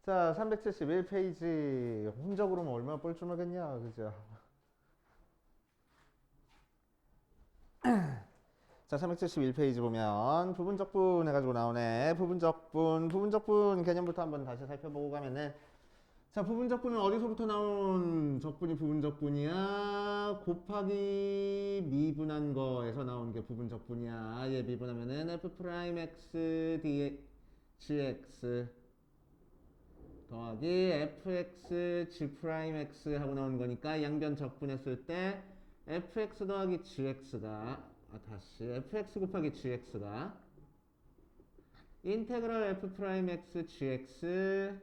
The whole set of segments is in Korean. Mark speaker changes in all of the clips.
Speaker 1: 자, 371페이지. 혼적으로면 얼마나 뻘쭘하겠냐, 그죠? 자, 371페이지 보면 부분적분 해가지고 나오네. 부분적분 개념부터 한번 다시 살펴보고 가면은, 자, 부분적분은 어디서부터 나온 적분이 부분적분이야? 곱하기 미분한 거에서 나온 게 부분적분이야. 얘 미분하면은 f'x gx 더하기 fx g'x 하고 나오는 거니까 양변 적분했을 때 fx 더하기 gx가 다시 fx 곱하기 gx가 인테그럴 f'x gx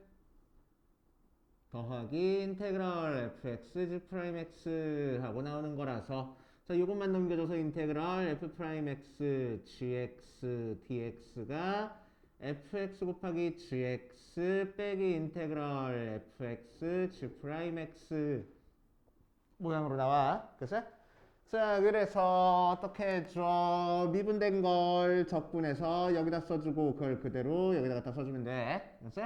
Speaker 1: 더하기 인테그럴 fx g'x 하고 나오는 거라서 자, 이것만 넘겨줘서 인테그럴 f'x gx dx가 fx 곱하기 gx 빼기 인테그럴 fx g'x 모양으로 나와. 그치? 자, 그래서 어떻게 해줘? 미분된 걸 적분해서 여기다 써주고 그걸 그대로 여기다 갖다 써주면 돼. 그치?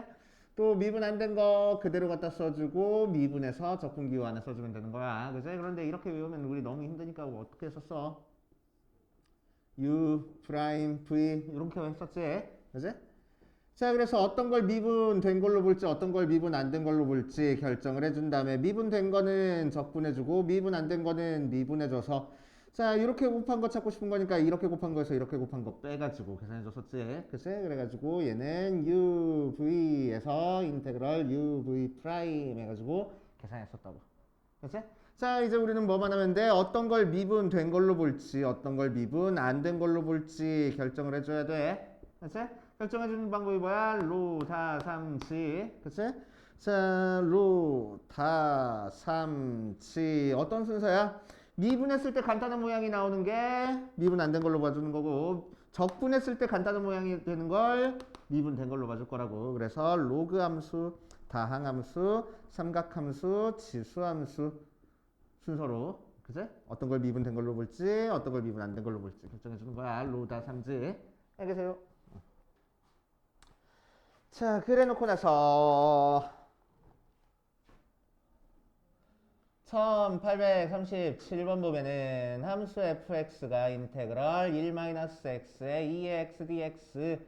Speaker 1: 또 미분 안 된 거 그대로 갖다 써주고 미분해서 적분기호 안에 써주면 되는 거야. 그치? 그런데 이렇게 외우면 우리 너무 힘드니까 어떻게 썼어? U 프라임 V 이렇게 했었지. 그치? 자, 그래서 어떤 걸 미분된 걸로 볼지 어떤 걸 미분 안 된 걸로 볼지 결정을 해준 다음에 미분된 거는 적분해주고 미분 안 된 거는 미분해줘서 자, 이렇게 곱한 거 찾고 싶은 거니까 이렇게 곱한 거에서 이렇게 곱한 거 빼가지고 계산해줬었지. 그치? 그래가지고 얘는 UV에서 인테그럴 UV 프라임 해가지고 계산했었다고. 그치? 자, 이제 우리는 뭐만 하면 돼? 어떤 걸 미분된 걸로 볼지 어떤 걸 미분 안 된 걸로 볼지 결정을 해줘야 돼. 그치? 결정해주는 방법이 뭐야? 로, 다, 삼, 치. 그치? 자, 로, 다, 삼, 치. 어떤 순서야? 미분했을 때 간단한 모양이 나오는 게 미분 안 된 걸로 봐주는 거고, 적분했을 때 간단한 모양이 되는 걸 미분된 걸로 봐줄 거라고. 그래서 로그 함수, 다항 함수, 삼각 함수, 지수 함수 순서로. 그치? 어떤 걸 미분된 걸로 볼지, 어떤 걸 미분 안 된 걸로 볼지 결정해주는 거야. 로, 다, 삼지. 알겠어요? 자, 그래 놓고 나서 1837번 보면은 함수 fx가 인테그럴 1-x의 2x dx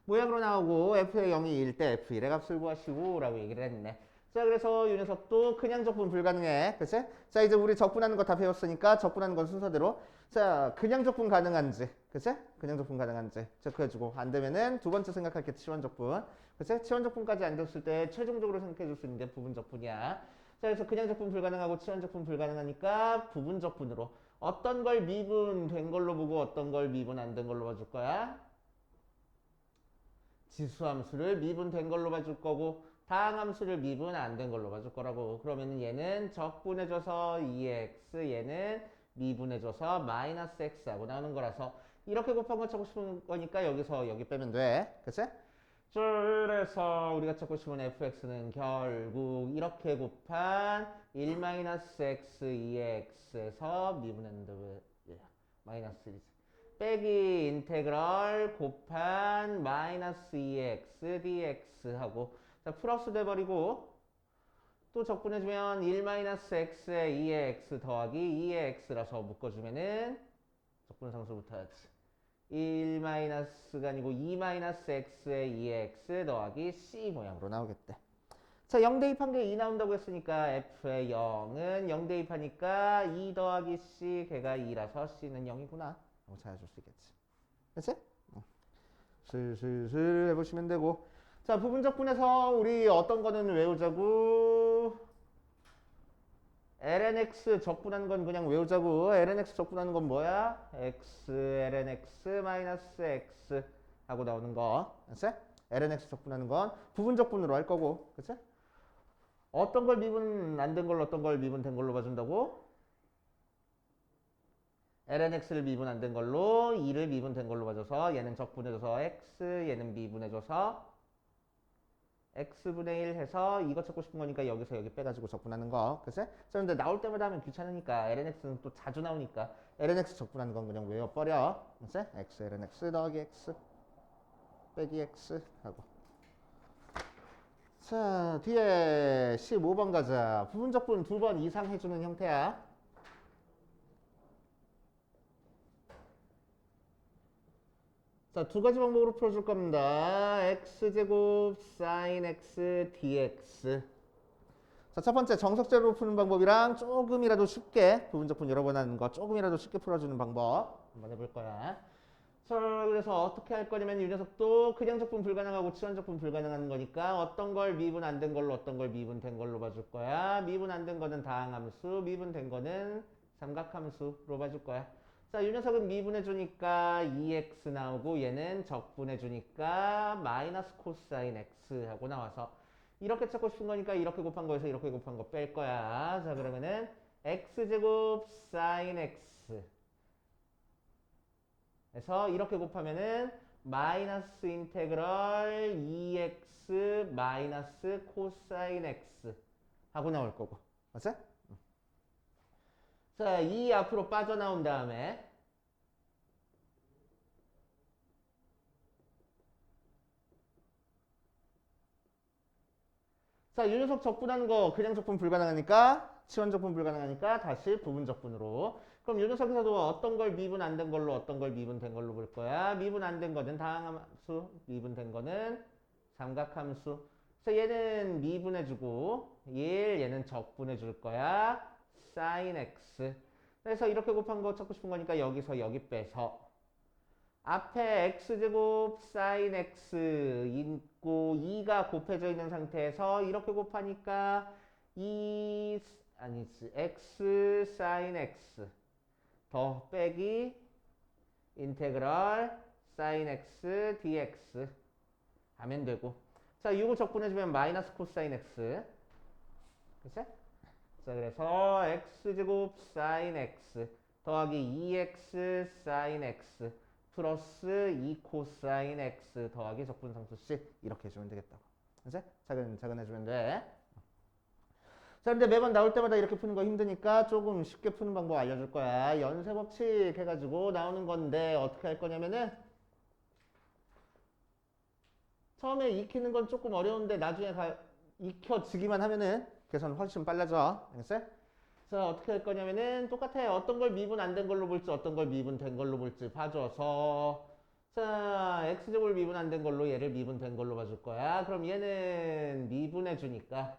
Speaker 1: 모양으로 나오고 f의 0이 1때 f1의 값을 구하시고 라고 얘기를 했네. 자, 그래서 이 녀석도 그냥 적분 불가능해. 그치? 자, 이제 우리 적분하는 거 다 배웠으니까 적분하는 건 순서대로 자, 그냥 적분 가능한지, 그치? 그냥 적분 가능한지 체크해주고 안 되면은 두 번째 생각할 게 치원 적분, 그치? 치원 적분까지 안 됐을 때 최종적으로 생각해줄 수 있는 게 부분 적분이야. 자, 그래서 그냥 적분 불가능하고 치원 적분 불가능하니까 부분 적분으로 어떤 걸 미분된 걸로 보고 어떤 걸 미분 안 된 걸로 봐줄 거야? 지수함수를 미분된 걸로 봐줄 거고 다항함수를 미분 안 된 걸로 봐줄 거라고. 그러면은 얘는 적분해줘서 2x 얘는 미분해줘서 마이너스 x 하고 나오는 거라서 이렇게 곱한 거 찾고 싶은 거니까 여기서 여기 빼면 돼. 그치? 그래서 우리가 찾고 싶은 fx는 결국 이렇게 곱한 1-x 2x에서 미분했는데 왜 마이너스 1이지. 빼기 인테그럴 곱한 마이너스 2x dx 하고 자 플러스 돼버리고 또 적분해주면 1-x에 2의 x 더하기 2의 x라서 묶어주면은 적분상수부터 해야지. 1-가 아니고 2-x에 2의 x 더하기 c 모양으로 나오겠대. 자, 0 대입한 게 2 나온다고 했으니까 f의 0은 0 대입하니까 2 더하기 c 걔가 2라서 c는 0이구나 라고 찾아줄 수 있겠지. 그치? 슬슬슬 해보시면 되고 자, 부분적분에서 우리 어떤 거는 외우자고 lnx 적분하는 건 그냥 외우자고. lnx 적분하는 건 뭐야? x lnx 마이너스 x 하고 나오는 거. 그치? lnx 적분하는 건 부분적분으로 할 거고. 그치? 어떤 걸 미분 안 된 걸로 어떤 걸 미분 된 걸로 봐준다고? lnx를 미분 안 된 걸로 2를 미분 된 걸로 봐줘서 얘는 적분해줘서 x 얘는 미분해줘서 x분의 1 해서 이거 찾고 싶은 거니까 여기서 여기 빼가지고 적분하는 거. 그치? 그런데 나올 때마다 하면 귀찮으니까 lnx는 또 자주 나오니까 lnx 적분하는 건 그냥 외워버려. 그치? x lnx 더하기 x 빼기 x 하고 자, 뒤에 15번 가자. 부분적분 두 번 이상 해주는 형태야. 자, 두 가지 방법으로 풀어줄 겁니다. x제곱 sin x dx. 자, 첫 번째 정석제로 푸는 방법이랑 조금이라도 쉽게 부분적분 여러 번 하는 거 조금이라도 쉽게 풀어주는 방법 한번 해볼 거야. 자, 그래서 어떻게 할 거냐면 이 녀석도 그냥 적분 불가능하고 치환 적분 불가능한 거니까 어떤 걸 미분 안 된 걸로 어떤 걸 미분 된 걸로 봐줄 거야. 미분 안 된 거는 다항함수, 미분 된 거는 삼각함수로 봐줄 거야. 자, 이 녀석은 미분해 주니까 2x 나오고 얘는 적분해 주니까 마이너스 코사인 x 하고 나와서 이렇게 찾고 싶은 거니까 이렇게 곱한 거에서 이렇게 곱한 거 뺄 거야. 자, 그러면은 x제곱 sin x 그래서 이렇게 곱하면은 마이너스 인테그럴 2x 마이너스 코사인 x 하고 나올 거고. 맞지? 자, 2 앞으로 빠져나온 다음에 자, 이 녀석 적분하는 거 그냥 적분 불가능하니까 치환 적분 불가능하니까 다시 부분 적분으로. 그럼 이 녀석에서도 어떤 걸 미분 안 된 걸로 어떤 걸 미분 된 걸로 볼 거야. 미분 안 된 거는 다항함수, 미분 된 거는 삼각함수. 그래서 얘는 미분해주고 얘는 적분해줄 거야. sin x. 그래서 이렇게 곱한 거 찾고 싶은 거니까 여기서 여기 빼서 앞에 x제곱 sin x 있고 2가 곱해져 있는 상태에서 이렇게 곱하니까 x sin x 더 빼기 인테그럴 sin x dx 하면 되고. 자, 이거 적분해주면 마이너스 코사인 x. 그치? 자, 그래서 x제곱 sin x 더하기 2x sin x 플러스 2 코사인 x 더하기 적분상수 c 이렇게 해주면 되겠다고. 그치? 차근차근 해주면 돼. 자, 근데 매번 나올 때마다 이렇게 푸는 거 힘드니까 조금 쉽게 푸는 방법 알려줄 거야. 연쇄 법칙 해가지고 나오는 건데 어떻게 할 거냐면은 처음에 익히는 건 조금 어려운데 나중에 익혀지기만 하면은 계산 훨씬 빨라져. 알겠어? 자, 어떻게 할 거냐면은 똑같아. 어떤 걸 미분 안 된 걸로 볼지 어떤 걸 미분 된 걸로 볼지 봐줘서 자, x제곱을 미분 안 된 걸로 얘를 미분 된 걸로 봐줄 거야. 그럼 얘는 미분해 주니까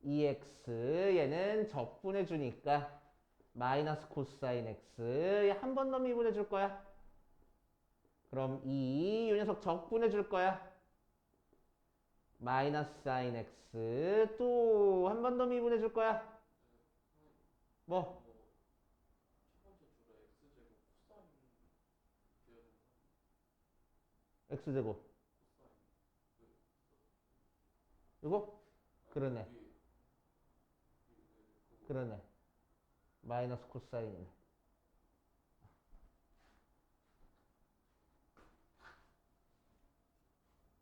Speaker 1: 2x 얘는 적분해 주니까 마이너스 코사인 x 한 번 더 미분해 줄 거야. 그럼 이 녀석 적분해 줄 거야. 마이너스 사인 x 또 한 번 더 미분해 줄 거야. 뭐? x제곱 이거? 그러네. 그러네. 마이너스 코사인이네.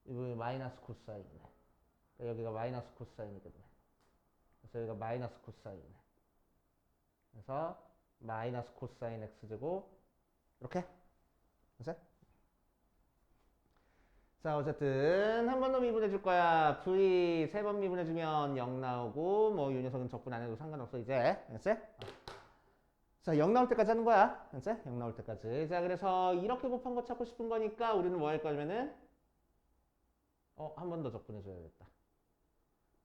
Speaker 1: 이거 마이너스 코사인이네. 여기가 마이너스 코사인이거든. 그래서 여기가 마이너스 코사인이네. 그래서 마이너스 코사인 x제곱 이렇게. 그치? 자, 어쨌든 한 번 더 미분해 줄 거야. v 세 번 미분해 주면 0 나오고 뭐 이 녀석은 적분 안 해도 상관없어 이제. 알겠지? 자, 0 나올 때까지 하는 거야. 알겠지? 0 나올 때까지. 자, 그래서 이렇게 곱한 거 찾고 싶은 거니까 우리는 뭐 할 거냐면은 한 번 더 적분해 줘야겠다.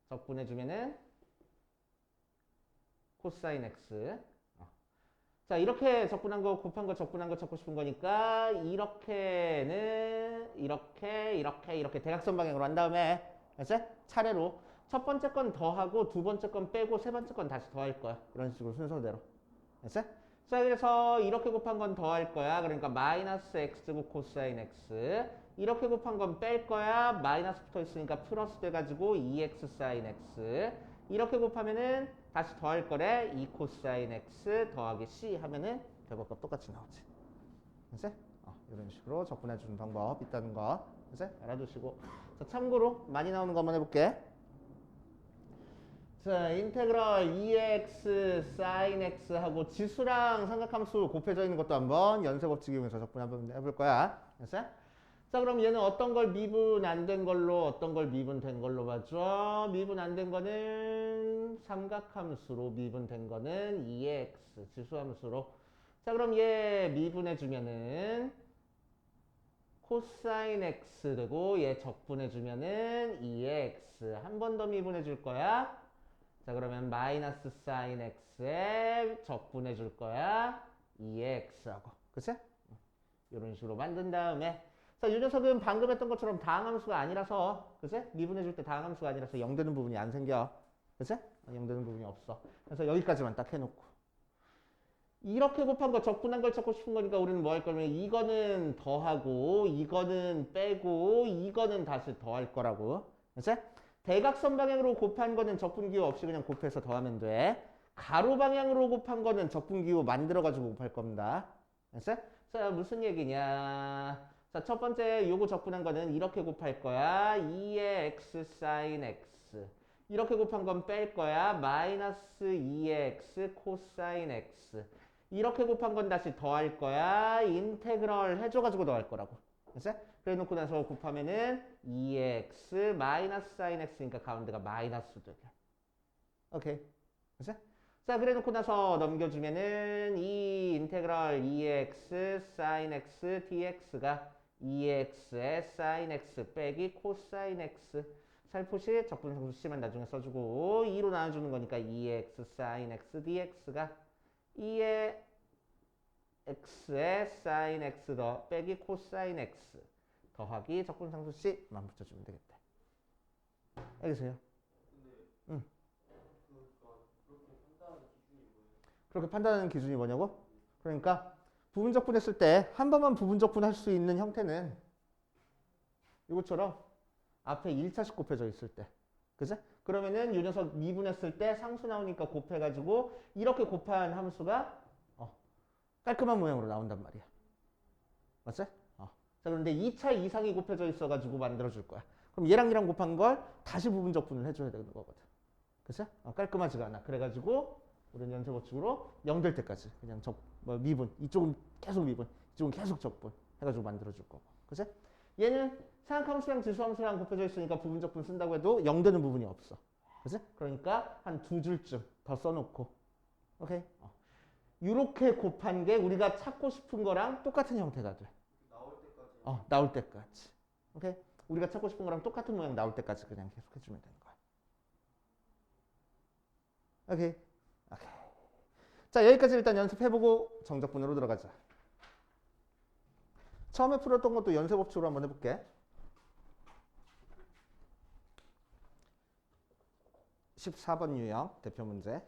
Speaker 1: 적분해 주면은 코사인 x. 자, 이렇게 적분한 거 곱한 거 적분한 거 찾고 싶은 거니까 이렇게는 이렇게 대각선 방향으로 한 다음에 알았지? 차례로 첫 번째 건 더하고 두 번째 건 빼고 세 번째 건 다시 더할 거야. 이런 식으로 순서대로. 알았지? 자, 그래서 이렇게 곱한 건 더할 거야. 그러니까 마이너스 x제곱 코사인 x 이렇게 곱한 건 뺄 거야. 마이너스 붙어 있으니까 플러스 돼가지고 2x 사인 x 이렇게 곱하면은 다시 더할 거래. 2 코사인 x 더하기 c 하면은 결과가 똑같이 나오지. 알았지? 이런 식으로 적분해 주는 방법 있다는 거 알았지? 알아두시고. 자, 참고로 많이 나오는 거 한번 해볼게. 자, 인테그럴 2x sin x 하고 지수랑 삼각함수 곱해져 있는 것도 한번 연쇄 법칙 이용해서 적분 한번 해볼 거야. 알았어? 자, 그럼 얘는 어떤 걸 미분 안 된 걸로, 어떤 걸 미분된 걸로 봐줘? 미분 안 된 거는 삼각함수로, 미분된 거는 2x 지수함수로. 자, 그럼 얘 미분해주면은 코사인 x 되고 얘 적분해주면은 2x. 한 번 더 미분해줄 거야. 자, 그러면 마이너스 사인 x에 적분해줄 거야. 2x하고. 그치? 이런 식으로 만든 다음에 자, 이 녀석은 방금 했던 것처럼 다항함수가 아니라서 그치? 미분해줄 때 다항함수가 아니라서 0 되는 부분이 안 생겨. 그치? 0 되는 부분이 없어. 그래서 여기까지만 딱 해놓고 이렇게 곱한 거 적분한 걸 찾고 싶은 거니까 우리는 뭐 할 거냐면 이거는 더하고 이거는 빼고 이거는 다시 더할 거라고. 그치? 대각선 방향으로 곱한 거는 적분기호 없이 그냥 곱해서 더하면 돼. 가로 방향으로 곱한 거는 적분기호 만들어가지고 곱할 겁니다. 그치? 자, 무슨 얘기냐. 자, 첫 번째 요거 적분한 거는 이렇게 곱할 거야. 2의 x 사인 x. 이렇게 곱한 건 뺄 거야. 마이너스 2의 x 코사인 x. 이렇게 곱한 건 다시 더할 거야. 인테그럴 해줘가지고 더할 거라고. 그치? 그래 놓고 나서 곱하면은 2의 x 마이너스 사인 x니까 가운데가 마이너스 되게. 오케이. 그치? 자, 그래 놓고 나서 넘겨주면은 이 인테그럴 2x sin x dx가 2x의 sin x 빼기 코사인 x 살포시 적분상수 C만 나중에 써주고 2로 나눠주는 거니까 2x sin x dx가 2의 x의 sin x 더 빼기 코사인 x 더하기 적분상수 C만 붙여주면 되겠다. 알겠어요? 응. 그렇게 판단하는 기준이 뭐냐고? 그러니까 부분적분 했을 때 한 번만 부분적분 할 수 있는 형태는 이것처럼 앞에 1차씩 곱해져 있을 때. 그치? 그러면은 이 녀석 미분했을 때 상수 나오니까 곱해가지고 이렇게 곱한 함수가 깔끔한 모양으로 나온단 말이야. 맞지? 자, 그런데 2차 이상이 곱해져 있어가지고 만들어줄 거야. 그럼 얘랑 곱한 걸 다시 부분적분을 해줘야 되는 거거든. 그치? 깔끔하지가 않아. 그래가지고 우리는 연쇄법칙으로 0 될 때까지 그냥 미분, 이쪽은 계속 미분, 이쪽은 계속 적분 해가지고 만들어줄 거고. 그치? 얘는 사각함수랑 지수함수랑 곱해져 있으니까 부분적분 쓴다고 해도 0 되는 부분이 없어. 그치? 그러니까 한 두 줄쯤 더 써놓고. 오케이? 이렇게 곱한 게 우리가 찾고 싶은 거랑 똑같은 형태가 돼. 나올 때까지. 오케이? 우리가 찾고 싶은 거랑 똑같은 모양 나올 때까지 그냥 계속 해주면 되는 거야. 오케이? 오케이. 자, 여기까지 일단 연습해보고 정적분으로 들어가자. 처음에 풀었던 것도 연쇄법칙으로 한번 해볼게. 14번 유형 대표 문제.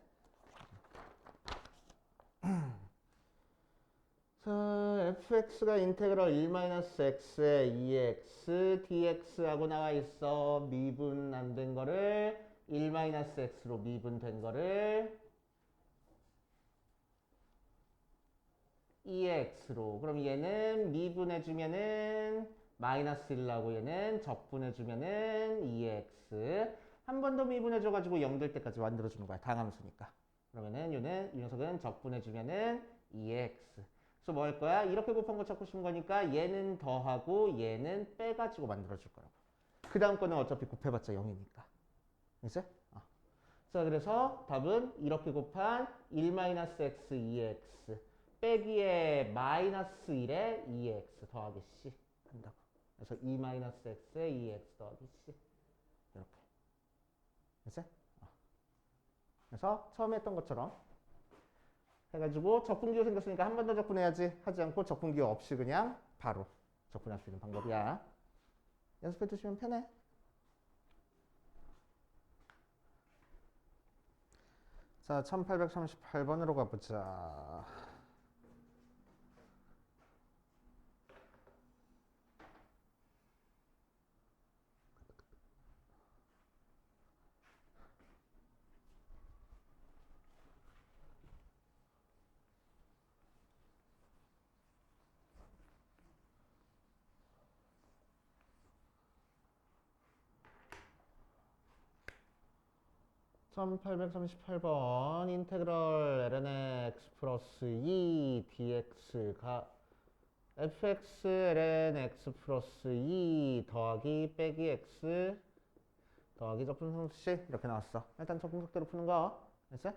Speaker 1: 자, fx가 인테그럴 1-x의 2x dx하고 나와 있어. 미분 안 된 거를 1-x로 미분된 거를 2x로. 그럼 얘는 미분해주면은 마이너스 1 나오고 얘는 적분해주면은 2x. 한 번 더 미분해줘가지고 0 될 때까지 만들어주는 거야. 당함수니까. 그러면은 이 녀석은 적분해주면은 2x. 그래서 뭐 할 거야? 이렇게 곱한 거 찾고 싶은 거니까 얘는 더하고 얘는 빼가지고 만들어줄 거라고. 그 다음 거는 어차피 곱해봤자 0이니까. 그치? 자, 그래서 답은 이렇게 곱한 1-x 2x 빼기에 마이너스 1에 2x 더하기 c 한다고. 그래서 2-x에 2x 더하기 c 이렇게. 그치? 그래서 처음에 했던 것처럼 해가지고 적분기호 생겼으니까 한 번 더 적분해야지 하지 않고 적분기호 없이 그냥 바로 적분할 수 있는 방법이야. 연습해 두시면 편해. 자, 1838번으로 가보자. (1838번) 인테그럴 ln x 플러스 2 dx가 fx ln x 플러스 2 더하기 빼기 x 더하기 적분상수식 이렇게 나왔어. 일단 적분속대로 푸는 거. 됐어?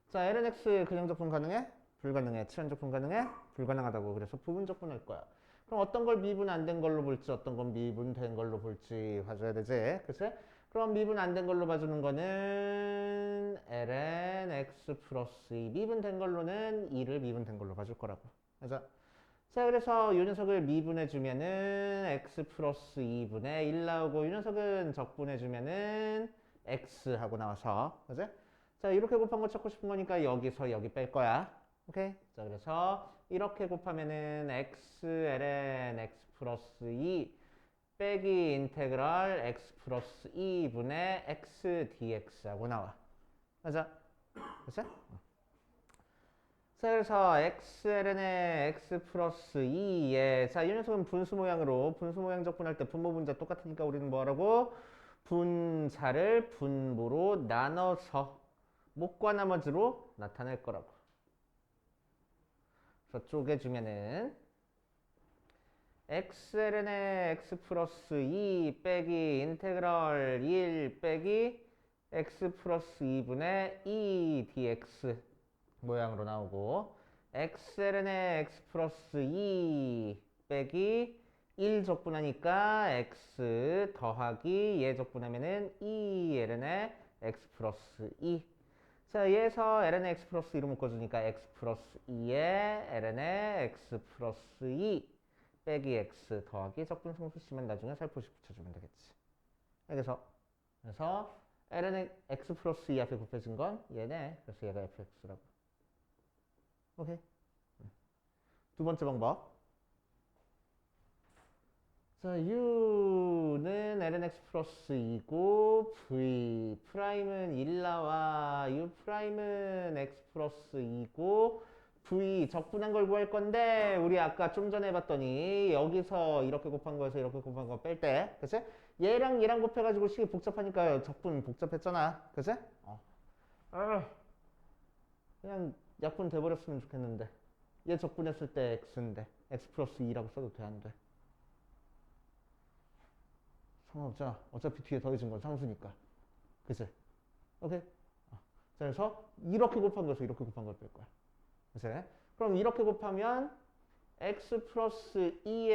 Speaker 1: 자, ln x 그냥 적분 가능해? 불가능해. 치환적 분가능해? 불가능하다고. 그래서 부분 적분할 거야. 그럼 어떤 걸 미분 안 된 걸로 볼지 어떤 건 미분 된 걸로 볼지 봐줘야 되지. 그치? 그럼 미분 안 된 걸로 봐주는 거는 ln x 플러스 2 미분 된 걸로는 2를 미분 된 걸로 봐줄 거라고. 맞아? 자, 그래서 이 녀석을 미분해 주면은 x 플러스 2분의 1 나오고 이 녀석은 적분해 주면은 x 하고 나와서 그치? 자, 이렇게 곱한 거 찾고 싶은 거니까 여기서 여기 뺄 거야. 오케이? 자, 그래서 이렇게 곱하면은 x ln x 플러스 2 빼기 인테그럴 x 플러스 2분의 x dx하고 나와. 맞아? 그치? 자, 그래서 x ln의 x 플러스 2에 자, 이 녀석은 분수 모양으로 분수 모양 적분할 때 분모 분자 똑같으니까 우리는 뭐하라고? 분자를 분모로 나눠서 목과 나머지로 나타낼 거라고. 그래서 쪼개주면은 x ln의 x 플러스 2 빼기 인테그럴 1 빼기 x 플러스 2분의 2 dx 모양으로 나오고 x ln의 x 플러스 2 빼기 1 적분하니까 x 더하기 얘 적분하면은 2 ln의 x 플러스 2. 자, 얘에서 ln의 x 플러스 2로 묶어주니까 x 플러스 2에 ln의 x 플러스 2 빼기 x 더하기 적분상수 씨만 나중에 살포시 붙여주면 되겠지. 그래서 ln의 x 플러스 2 앞에 곱해진 건 얘네. 그래서 얘가 fx라고. 오케이. 두 번째 방법. 자, u는 lnx 플러스 2고 v 프라임은 1 나와. u 프라임은 x 플러스 2고 v 적분한 걸 구할 건데 우리 아까 좀 전에 봤더니 여기서 이렇게 곱한 거에서 이렇게 곱한 거 뺄 때 그치? 얘랑 얘랑 곱해가지고 식이 복잡하니까 적분 복잡했잖아. 그치? 그냥 약분 돼버렸으면 좋겠는데 얘 적분했을 때 x인데 x 플러스 2라고 써도 돼 안 돼? 상관없잖아. 어차피 뒤에 더해진 건 상수니까. 그치? 오케이? 자, 그래서 이렇게 곱한 거에서 이렇게 곱한 걸 뺄 거야. 그치? 그럼 이렇게 곱하면 x 플러스 2에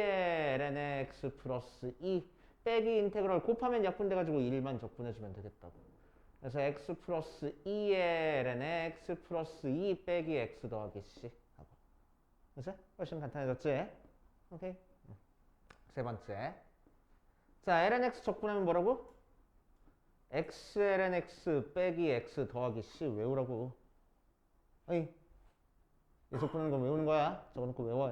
Speaker 1: ln의 x 플러스 2 빼기 인테그럴 곱하면 약분돼가지고 1만 적분해주면 되겠다고. 그래서 x 플러스 2에 ln의 x 플러스 2 빼기 x 더하기 c 하고. 그치? 훨씬 간단해졌지? 오케이? 세 번째. 자, lnx 적분하면 뭐라고? x lnx 빼기 x 더하기 c 외우라고. 어이, 이 적분하는 거 외우는 거야. 적어놓고 외워.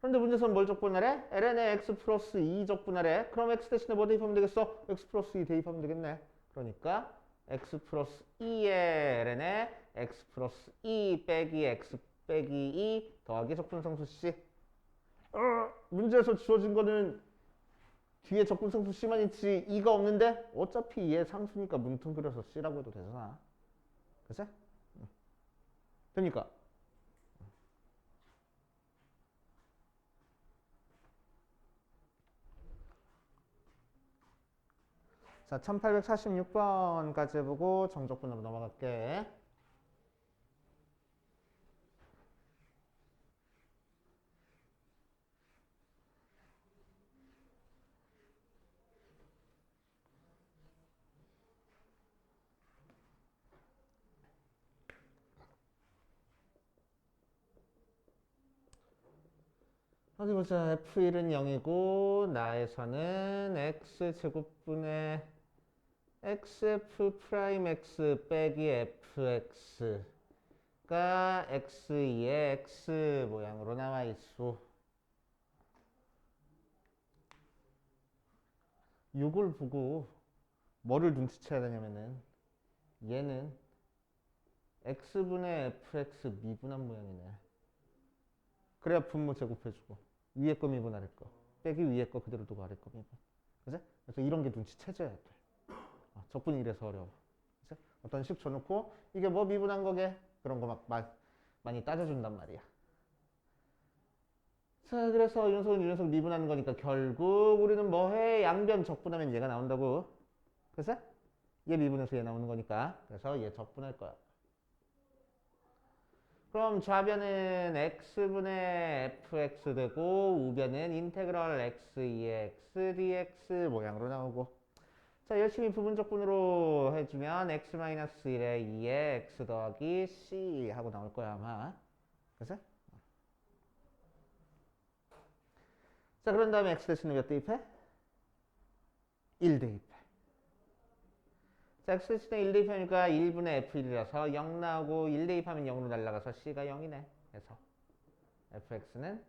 Speaker 1: 그런데 문제에서는 뭘 적분하래? ln의 x 플러스 2 적분하래. 그럼 x 대신에 뭐 대입하면 되겠어? x 플러스 2 대입하면 되겠네. 그러니까 x 플러스 2에 ln의 x 플러스 2 빼기 x 빼기 2 더하기 적분상수 c. 문제에서 주어진 거는 뒤에 적분상수 c만 있지 2가 없는데 어차피 얘 상수니까 뭉뚱그려서 c라고 해도 되잖아. 그치? 되니까 자, 1846번까지 해보고 정적분으로 넘어갈게. 어디 보자. F1은 0이고 나에서는 x제곱분의 xf 프라임 x 빼기 fx가 x2의 x 모양으로 나와 있어. 이걸 보고 뭐를 눈치채야 되냐면은 얘는 x분의 fx 미분한 모양이네. 그래야 분모 제곱해주고 위에 거 미분 아래 거 빼기 위에 거 그대로 두고 아래 거 미분. 그치? 그래서 이런 게 눈치채져야 돼. 적분이 이래서 어려워. 그치? 어떤 식 줘놓고 이게 뭐 미분한 거게? 그런 거 막 많이 따져준단 말이야. 자, 그래서 이윤석은 이윤석 미분하는 거니까 결국 우리는 뭐 해? 양변 적분하면 얘가 나온다고. 그래서 얘 미분해서 얘 나오는 거니까. 그래서 얘 적분할 거야. 그럼 좌변은 x분의 fx 되고 우변은 인테그럴 x 2x dx 모양으로 나오고. 자, 열심히 부분적분으로 해주면 x-1에 2에 x 더하기 c 하고 나올 거야 아마. 그래서 자, 그런 다음에 x 대신에 몇 대입해? 1 대입해. 자, x 대신에 1 대입하니까 1분의 f1이라서 0 나오고 1 대입하면 0으로 날아가서 c가 0이네. 그래서 fx는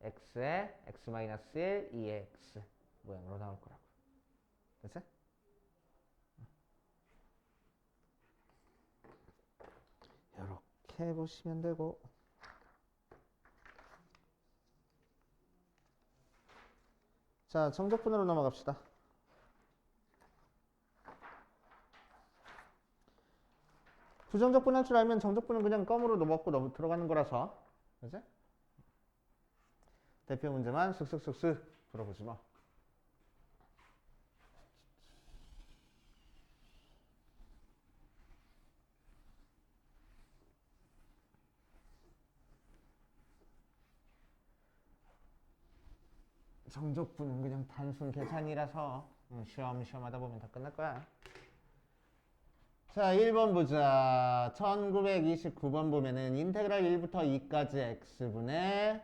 Speaker 1: x에 x-1, 2의 x 모양으로 나올 거라고. 됐어? 이렇게 보시면 되고. 자, 정적분으로 넘어갑시다. 부정적분 할 줄 알면 정적분은 그냥 껌으로 먹고 들어가는 거라서. 그치? 대표 문제만 쓱쓱쓱쓱 풀어보지 뭐. 정적분은 그냥 단순 계산이라서 시험 하다 보면 다 끝날 거야. 자, 1번 보자. 1929번 보면은 인테그랄 1부터 2까지 x분의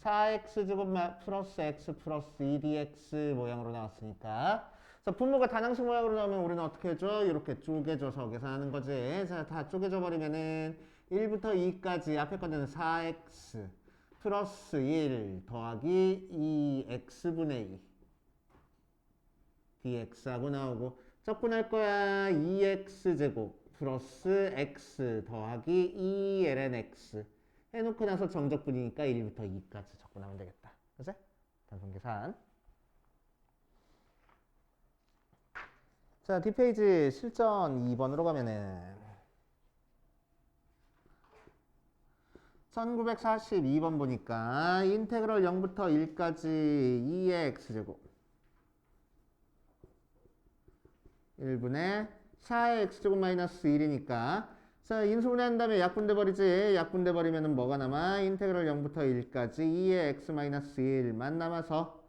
Speaker 1: 4x제곱 플러스 x 플러스 2dx 모양으로 나왔으니까. 자, 분모가 단항식 모양으로 나오면 우리는 어떻게 해줘? 이렇게 쪼개줘서 계산하는 거지. 자, 다 쪼개져 버리면은 1부터 2까지 앞에 거는 4x 플러스 1 더하기 2x분의 2 dx하고 나오고 적분할 거야. 2x제곱 플러스 x 더하기 2ln x 해놓고 나서 정적분이니까 1부터 2까지 적분하면 되겠다. 그치? 단순 계산. 자, 뒷페이지 실전 2번으로 가면은 1942번 보니까 인테그럴 0부터 1까지 2의 x제곱 1분의 4의 x제곱 마이너스 1이니까 자, 인수분해한 다음에 약분돼 버리지. 약분돼 버리면은 뭐가 남아? 인테그럴 0부터 1까지 2의 x 마이너스 1만 남아서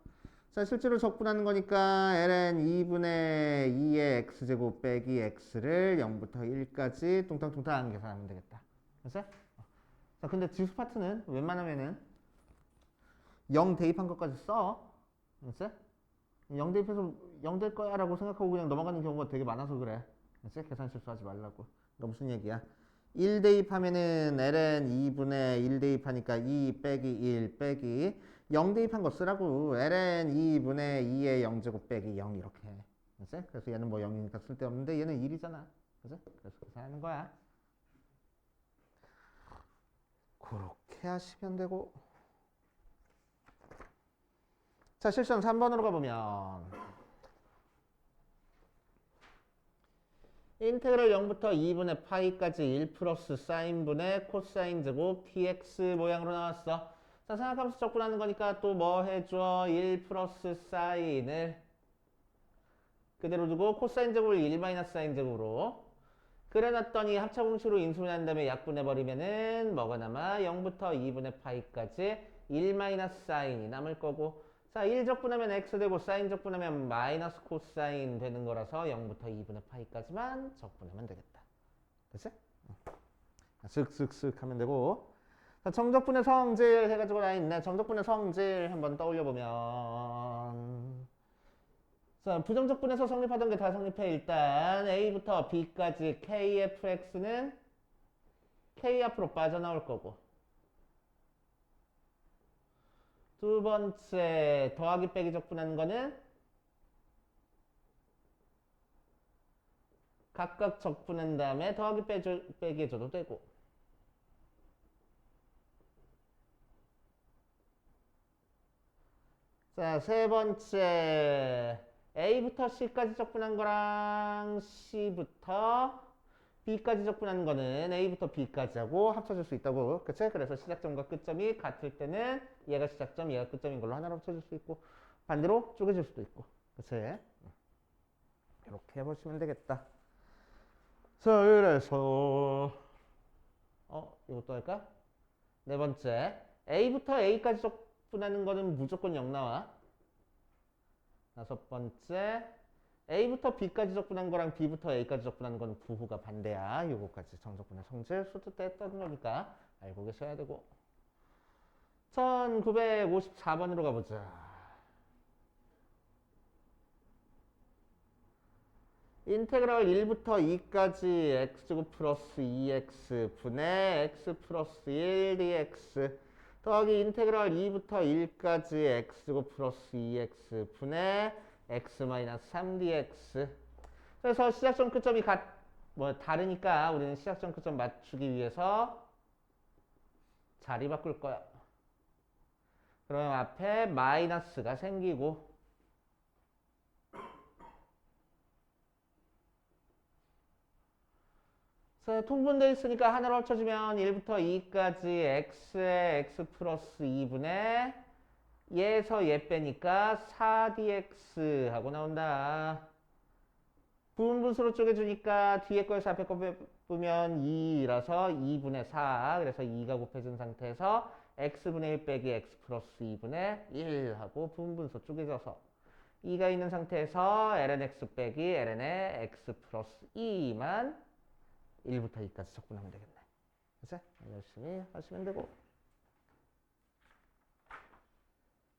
Speaker 1: 자, 실제로 적분하는 거니까 ln 2분의 2의 x제곱 빼기 x를 0부터 1까지 뚱땅뚱땅 계산하면 되겠다. 됐어? 자, 근데 지수 파트는 웬만하면은 0 대입한 것까지 써. 됐어? 0 대입해서 0 될 거야 라고 생각하고 그냥 넘어가는 경우가 되게 많아서 그래. 됐어? 계산 실수하지 말라고. 이거 무슨 얘기야? 1 대입하면은 ln 2분의 1 대입하니까 2 빼기 1 빼기 0 대입한 거 쓰라고. ln 2분의 2의 0제곱 빼기 0 이렇게. 됐어? 그래서 얘는 뭐 0이니까 쓸데없는데 얘는 1이잖아. 그래서 계산하는 거야. 그렇게 하시면 되고. 자, 실전 3번으로 가보면 인테그럴 0부터 2분의 파이까지 1 플러스 사인분의 코사인 제곱 dx 모양으로 나왔어. 자, 생각하면서 적분하는 거니까 또 뭐 해줘? 1 플러스 사인을 그대로 두고 코사인 제곱을 1 마이너스 사인 제곱으로 그래놨더니 합차공식으로 인수분해한 다음에 약분해버리면은 뭐가 남아? 0부터 2분의 파이까지 1 마이너스 사인이 남을 거고 자, 1 적분하면 x 되고 사인 적분하면 마이너스 코사인 되는 거라서 0부터 2분의 파이까지만 적분하면 되겠다. 됐어? 슥슥슥 하면 되고 자, 정적분의 성질 해가지고 나 있네. 정적분의 성질 한번 떠올려보면 자, 부정적분에서 성립하던 게 다 성립해. 일단 A부터 B까지 KFX는 K 앞으로 빠져나올 거고 두 번째 더하기 빼기 적분하는 거는 각각 적분한 다음에 더하기 빼기 해줘도 되고 자, 세 번째 A부터 C까지 적분한 거랑 C부터 B까지 적분하는 거는 A부터 B까지 하고 합쳐질 수 있다고. 그치? 그래서 시작점과 끝점이 같을 때는 얘가 시작점, 얘가 끝점인 걸로 하나로 합쳐질 수 있고 반대로 쪼개질 수도 있고. 그치? 이렇게 해보시면 되겠다. 자, 그래서 이것도 할까? 네 번째, A부터 A까지 적분하는 거는 무조건 0 나와. 다섯 번째, A부터 B까지 적분한 거랑 B부터 A까지 적분하는 건 부호가 반대야. 요거까지 정적분의 성질 수도 때 했던 거니까 알고 계셔야 되고. 1954번으로 가보자. 인테그랄 1부터 2까지 x제곱 플러스 2x 분의 x 플러스 1 dx 더하기 인테그랄 2부터 1까지 x제곱 플러스 2x 분의 x 마이너스 3 dx. 그래서 시작점 끝점이 다르니까 우리는 시작점 끝점 맞추기 위해서 자리 바꿀 거야. 그러면 앞에 마이너스가 생기고 통분되어 있으니까 하나로 합쳐주면 1부터 2까지 x에 x 플러스 2분의 얘에서 얘 빼니까 4dx 하고 나온다. 부분분수로 쪼개주니까 뒤에 거에서 앞에 거 빼면 2라서 2분의 4. 그래서 2가 곱해진 상태에서 x분의 1 빼기 x 플러스 2분의 1 하고 부분분수 쪼개져서 2가 있는 상태에서 ln x 빼기 ln의 x 플러스 2만 1부터 2까지 적분하면 되겠네. 그치? 열심히 하시면 되고.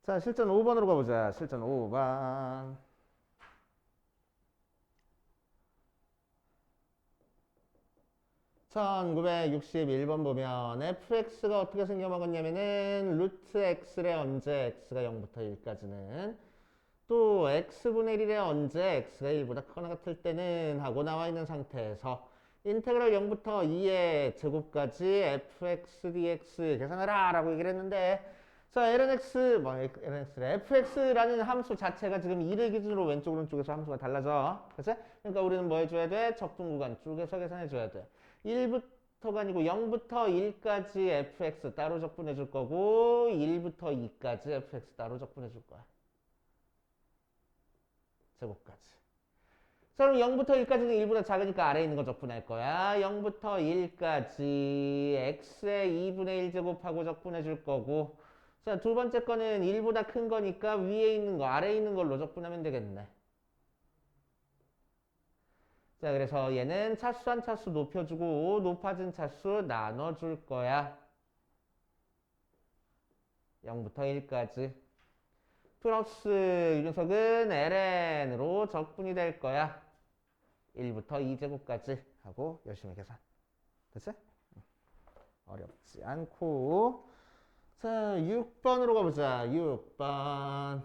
Speaker 1: 자, 실전 5번으로 가보자. 실전 5번. (1961번) 보면 fx가 어떻게 생겨먹었냐면은 루트 x에 언제 x가 0부터 1까지는 또 x분의 1에 언제 x가 1보다 크거나 같을 때는 하고 나와 있는 상태에서 인테그랄 0부터 2의 제곱까지 fx dx 계산하라 라고 얘기를 했는데 자 lnx래 fx라는 함수 자체가 지금 2를 기준으로 왼쪽 오른쪽에서 함수가 달라져. 그치? 그러니까 우리는 뭐 해줘야 돼? 적분 구간 쪼개서 계산해줘야 돼. 1부터가 아니고 0부터 1까지 fx 따로 적분해 줄 거고 1부터 2까지 fx 따로 적분해 줄 거야. 제곱까지. 자, 그럼 0부터 1까지는 1보다 작으니까 아래에 있는 거 적분할 거야. 0부터 1까지 x의 2분의 1제곱하고 적분해 줄 거고 자, 두 번째 거는 1보다 큰 거니까 위에 있는 거, 아래에 있는 걸로 적분하면 되겠네. 자, 그래서 얘는 차수한 차수 높여주고 높아진 차수 나눠줄 거야. 0부터 1까지. 플러스 이 녀석은 ln으로 적분이 될 거야. 1부터 2제곱까지 하고 열심히 계산. 됐지? 어렵지 않고. 자, 6번으로 가보자. 6번.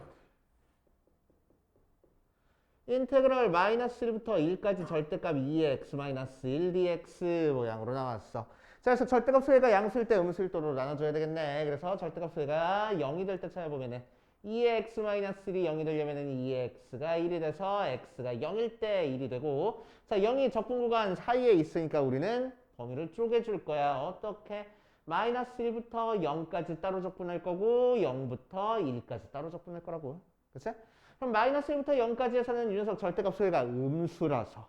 Speaker 1: 인테그럴 마이너스 1부터 1까지 절대값 2x 마이너스 1 dx 모양으로 나왔어. 자, 그래서 절대값 수혜가 양수일 때 음수일도로 나눠줘야 되겠네. 그래서 절대값 수혜가 0이 될 때 찾아보면은 2의 x-1이 0이 되려면은 2의 x가 1이 돼서 x가 0일 때 1이 되고 자, 0이 적분 구간 사이에 있으니까 우리는 범위를 쪼개줄 거야. 어떻게? 마이너스 1부터 0까지 따로 적분할 거고 0부터 1까지 따로 적분할 거라고. 그치? 그럼 마이너스 1부터 0까지에서는 이 녀석 절대값 수혜가 음수라서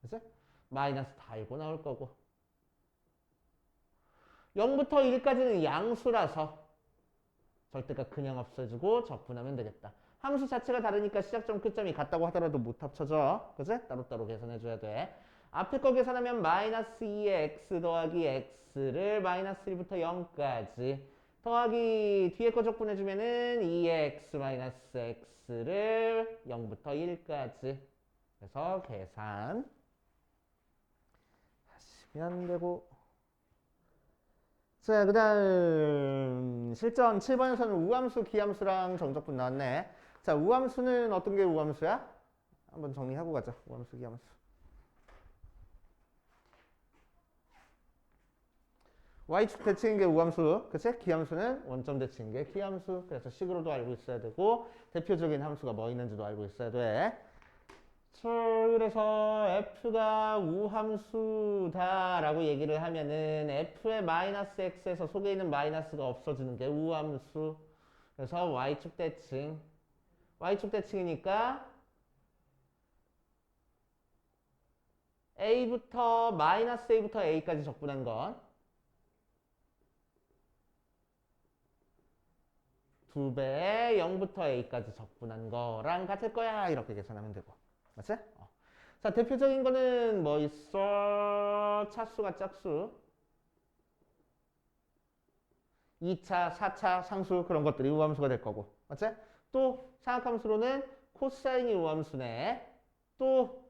Speaker 1: 그치? 마이너스 달고 나올 거고 0부터 1까지는 양수라서 절대값 그냥 없애주고 적분하면 되겠다. 함수 자체가 다르니까 시작점 끝점이 같다고 하더라도 못 합쳐져. 그치? 따로따로 계산해줘야 돼. 앞에 거 계산하면 마이너스 2의 x 더하기 x를 마이너스 1부터 0까지 더하기 뒤에 거 적분해주면은 2의 x 마이너스 x를 0부터 1까지 그래서 계산 하시면 되고 자, 그 다음 실전 7번에서는 우함수, 기함수랑 정적분 나왔네. 자, 우함수는 어떤 게 우함수야? 한번 정리하고 가자. 우함수, 기함수. y축 대칭인 게 우함수, 그치? 기함수는 원점 대칭인 게 기함수. 그래서 식으로도 알고 있어야 되고 대표적인 함수가 뭐 있는지도 알고 있어야 돼. 그래서 f가 우함수다라고 얘기를 하면은 f의 마이너스 x에서 속에 있는 마이너스가 없어지는 게 우함수. 그래서 y축 대칭. y축 대칭이니까 a부터 마이너스 a부터 a까지 적분한 건 2배의 0부터 a까지 적분한 거랑 같을 거야. 이렇게 계산하면 되고. 맞지? 자, 대표적인 거는 뭐 있어? 차수가 짝수. 2차, 4차, 상수 그런 것들이 우함수가 될 거고. 맞지? 또 사각함수로는 코사인이 우함수네. 또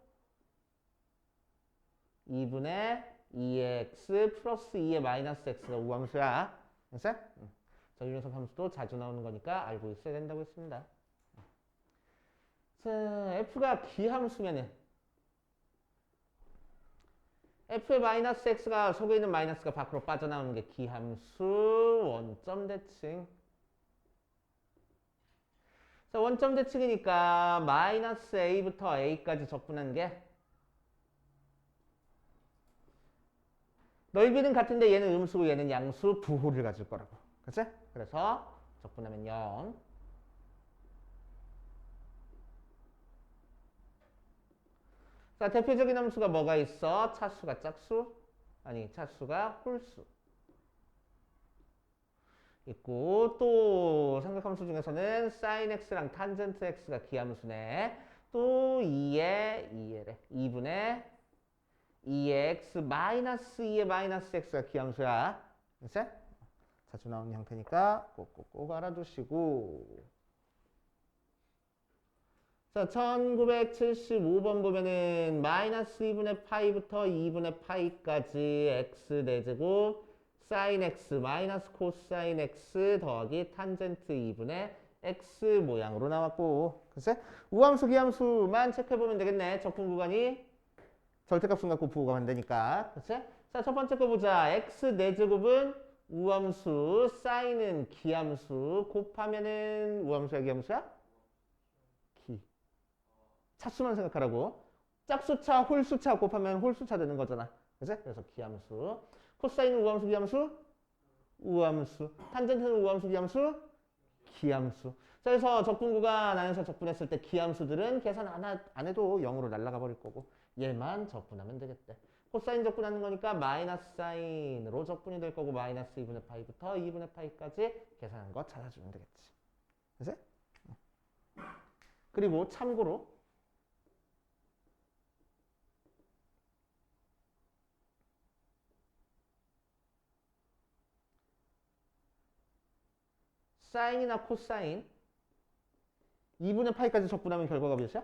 Speaker 1: 2분의 2x 플러스 2의 마이너스 x가 우함수야. 맞지? 저유연속 함수도 자주 나오는 거니까 알고 있어야 된다고 했습니다. 자, f가 기함수면은 f의 마이너스 x가 속에 있는 마이너스가 밖으로 빠져나오는 게 기함수 원점 대칭. 자, 원점 대칭이니까 마이너스 a부터 a까지 적분한 게 넓이는 같은데 얘는 음수고 얘는 양수 부호를 가질 거라고. 그치? 그래서 적분하면 0. 자, 대표적인 함수가 뭐가 있어? 차수가 짝수? 아니, 차수가 홀수. 있고, 또 삼각함수 중에서는 sin x랑 탄젠트 x가 기함수네. 또 2분의 2의 x 마이너스 2의 마이너스 x가 기함수야. 그치? 자주 나오는 형태니까 꼭꼭꼭 알아두시고. 자, 1975번 보면은 마이너스 2분의 파이부터 2분의 파이까지 x 4제곱 sin x 마이너스 코사인 x 더하기 탄젠트 2분의 x 모양으로 나왔고. 글쎄? 우함수 기함수만 체크해보면 되겠네. 적분 구간이 절대값은 갖고 부호가 되니까. 그치? 자, 첫 번째 거 보자. x 4제곱은 우함수, 사인은 기함수, 곱하면은 우함수야, 기함수야? 기. 차수만 생각하라고. 짝수차, 홀수차 곱하면 홀수차 되는 거잖아. 그치? 그래서 기함수. 코사인은 우함수, 기함수? 우함수. 탄젠트는 우함수, 기함수? 기함수. 자, 그래서 적분 구간 안에서 적분했을 때 기함수들은 계산 안 해도 0으로 날아가 버릴 거고 얘만 적분하면 되겠대. 코사인 적분하는 거니까 마이너스 사인으로 적분이 될 거고 마이너스 2분의 파이부터 2분의 파이까지 계산한 거 찾아주면 되겠지. 그치? 그리고 참고로 사인이나 코사인 2분의 파이까지 적분하면 결과가 몇이야?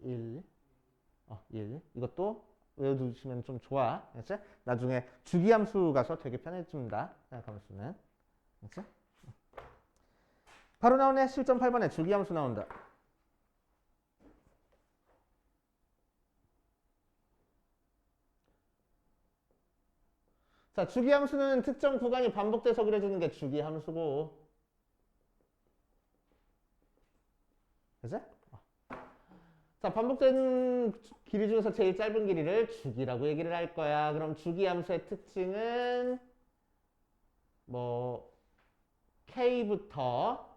Speaker 1: 1. 1. 이것도 외워두시면 좀 좋아. 알겠지? 나중에 주기함수 가서 되게 편해집니다. 생각함수는. 알겠지? 바로 나오네. 실전 8번에 주기함수 나온다. 자, 주기함수는 특정 구간이 반복돼서 그려주는 게 주기함수고. 그치? 자, 반복된 길이 중에서 제일 짧은 길이를 주기라고 얘기를 할 거야. 그럼 주기함수의 특징은 뭐 k부터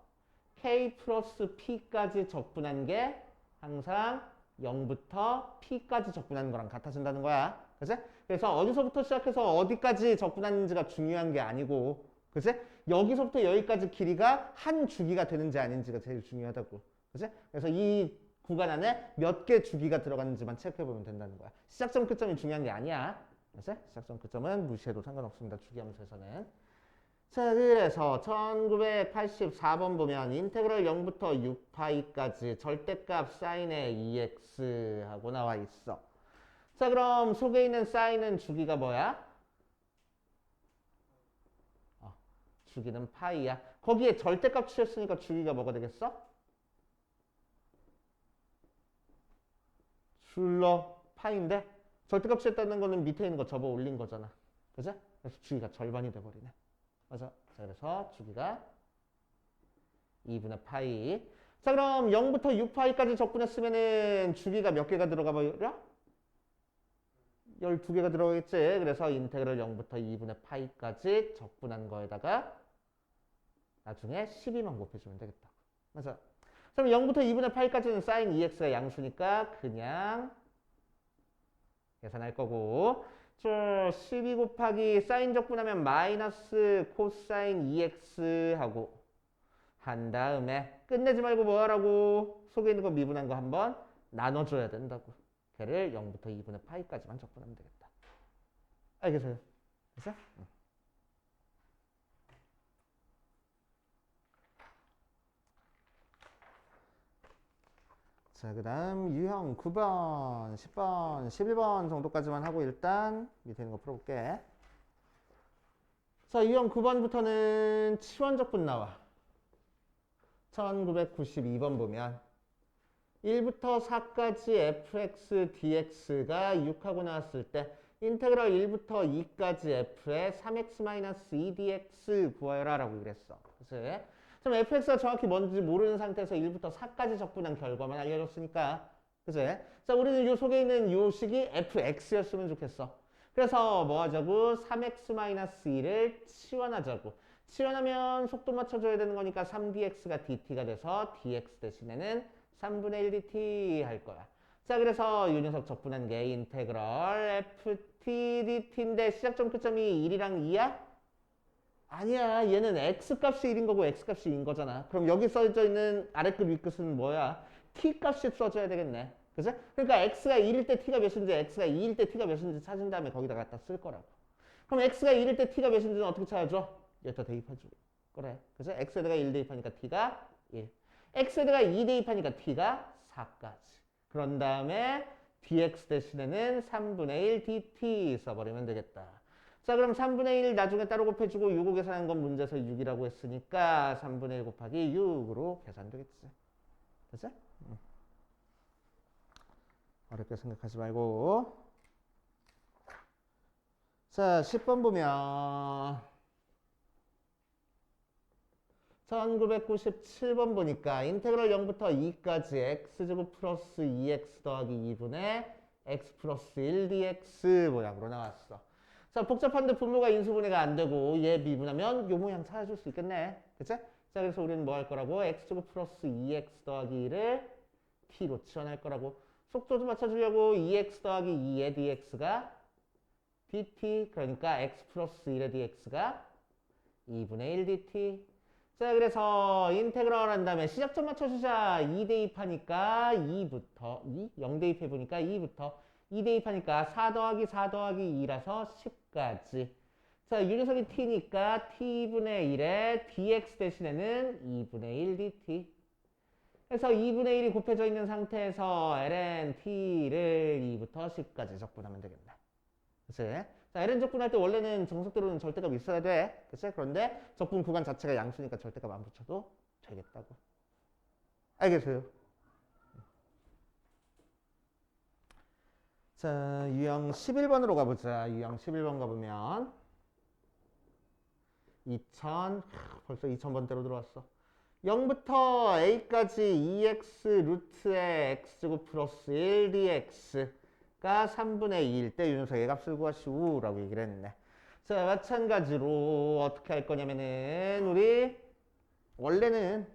Speaker 1: k 플러스 p까지 적분한 게 항상 0부터 p까지 적분하는 거랑 같아진다는 거야. 그치? 그래서 어디서부터 시작해서 어디까지 적분하는지가 중요한 게 아니고, 그치? 여기서부터 여기까지 길이가 한 주기가 되는지 아닌지가 제일 중요하다고. 그치? 그래서 이 구간 안에 몇 개 주기가 들어갔는지만 체크해보면 된다는 거야. 시작점 끝점이 중요한 게 아니야. 그치? 시작점 끝점은 무시해도 상관없습니다. 주기함수에서는. 자, 그래서 1984번 보면 인테그럴 0부터 6파이까지 절대값 사인의 2x 하고 나와 있어. 자, 그럼 속에 있는 사인은 주기가 뭐야? 주기는 파이야. 거기에 절대값 취했으니까 주기가 뭐가 되겠어? 줄러 파인데 절대값 취했다는 거는 밑에 있는 거 접어 올린 거잖아. 그죠? 그래서 주기가 절반이 돼버리네. 맞아. 자, 그래서 주기가 2분의 파이. 자, 그럼 0부터 6파이까지 적분했으면은 주기가 몇 개가 들어가 버려? 12개가 들어가겠지. 그래서 인테그럴 0부터 2분의 파이까지 적분한 거에다가 나중에 12만 곱해주면 되겠다. 맞아. 그럼 0부터 2분의 파이까지는 사인 2x가 양수니까 그냥 계산할 거고, 저 12 곱하기 사인 적분하면 마이너스 코사인 2x 하고 한 다음에 끝내지 말고 뭐 하라고? 속에 있는 거 미분한 거 한번 나눠줘야 된다고. 걔를 0부터 2분의 파이까지만 적분하면 되겠다. 알겠어요? 됐어? 응. 자, 그 다음 유형 9번, 10번, 11번 정도까지만 하고 일단 밑에 있는 거 풀어볼게. 자, 유형 9번부터는 치원적분 나와. 1992번 보면 1부터 4까지 fx, dx가 6하고 나왔을 때 인테그럴 1부터 2까지 f의 3x-2dx 구하여라 라고 그랬어. 그치? 그럼 fx가 정확히 뭔지 모르는 상태에서 1부터 4까지 적분한 결과만 알려줬으니까. 그치? 자, 우리는 요 속에 있는 요 식이 fx였으면 좋겠어. 그래서 뭐 하자고? 3x-2를 치환하자고. 치환하면 속도 맞춰줘야 되는 거니까 3dx가 dt가 돼서 dx 대신에는 3분의 1 dt 할 거야. 자, 그래서 이 녀석 적분한 게 인테그럴 ft dt인데 시작점 끝점이 1이랑 2야? 아니야. 얘는 x값이 1인 거고 x값이 2인 거잖아. 그럼 여기 써져 있는 아래끝 윗끝은 뭐야? t값이 써줘야 되겠네. 그치? 그러니까 x가 1일 때 t가 몇인지 x가 2일 때 t가 몇인지 찾은 다음에 거기다 갖다 쓸 거라고. 그럼 x가 1일 때 t가 몇인지는 어떻게 찾아줘? 여기다 대입해줘. 그래. 그래서 x에다가 1 대입하니까 t가 1. x에다가 2 대입하니까 t가 4까지. 그런 다음에 dx 대신에는 3분의 1 dt 써버리면 되겠다. 자, 그럼 3분의 1 나중에 따로 곱해주고 6을 계산한 건 문제에서 6이라고 했으니까 3분의 1 곱하기 6으로 계산되겠지. 됐지? 어렵게 생각하지 말고. 자, 10번 보면 1997번 보니까 인테그럴 0부터 2까지 x제곱 플러스 2x 더하기 2분의 x 플러스 1 dx 모양으로 나왔어. 자, 복잡한데 분모가 인수분해가 안 되고 얘 미분하면 요 모양 찾아줄 수 있겠네. 그치? 자, 그래서 우리는 뭐 할 거라고? x제곱 플러스 2x 더하기 1을 t로 치환할 거라고. 속도 좀 맞춰주려고 2x 더하기 2의 dx가 dt, 그러니까 x 플러스 1의 dx가 2분의 1 dt. 자, 그래서 인테그럴 한 다음에 시작점 맞춰주자. 2 대입하니까 2부터 2? 0 대입해보니까 2부터 2 대입하니까 4 더하기 4 더하기 2라서 10까지. 자, 이 녀석이 t니까 t분의 1에 dx 대신에는 2분의 1 dt. 그래서 2분의 1이 곱해져 있는 상태에서 ln t를 2부터 10까지 적분하면 되겠네. 그치? 자, ln 적분할 때 원래는 정석대로는 절대값 있어야 돼. 그치? 그런데 적분 구간 자체가 양수니까 절대값 안 붙여도 되겠다고. 알겠어요? 자, 유형 11번으로 가보자. 유형 11번 가보면 벌써 2000번대로 들어왔어. 0부터 a까지 2x 루트의 x제곱 플러스 1 dx가 3분의 2일 때 이 녀석의 값을 구하시오 라고 얘기를 했네. 자, 마찬가지로 어떻게 할 거냐면은 우리 원래는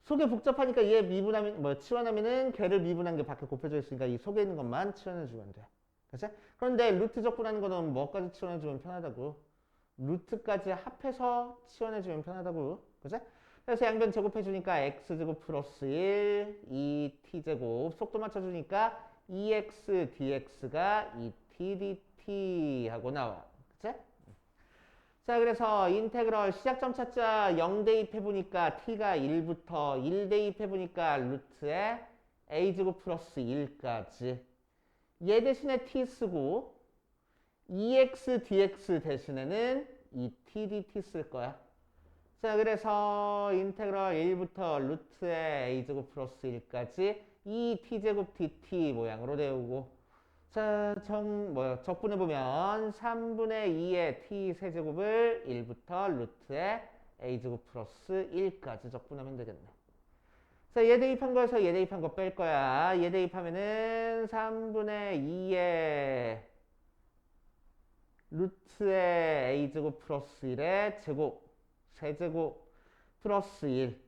Speaker 1: 속에 복잡하니까 얘 미분하면 치환하면은 걔를 미분한 게 밖에 곱해져 있으니까 이 속에 있는 것만 치환해 주면 돼. 그치? 그런데 루트 적분하는 거는 뭐까지 치환해 주면 편하다고? 루트까지 합해서 치환해 주면 편하다고. 그치? 그래서 양변 제곱해 주니까 x제곱 플러스 1, 2t제곱 속도 맞춰 주니까 2x dx가 2t dt 하고 나와. 그치? 자, 그래서 인테그럴 시작점 찾자. 0 대입해보니까 t가 1부터 1 대입해보니까 루트에 a제곱 플러스 1까지. 얘 대신에 t 쓰고 2x dx 대신에는 2t dt 쓸 거야. 자, 그래서 인테그럴 1부터 루트에 a제곱 플러스 1까지 2t제곱 dt 모양으로 되오고. 자, 적분해보면 3분의 2의 t 세제곱을 1부터 루트에 a제곱 플러스 1까지 적분하면 되겠네. 자, 얘 대입한 거에서 얘 대입한 거 뺄 거야. 얘 대입하면은 3분의 2의 루트의 a제곱 플러스 1의 제곱, 세제곱 플러스 1.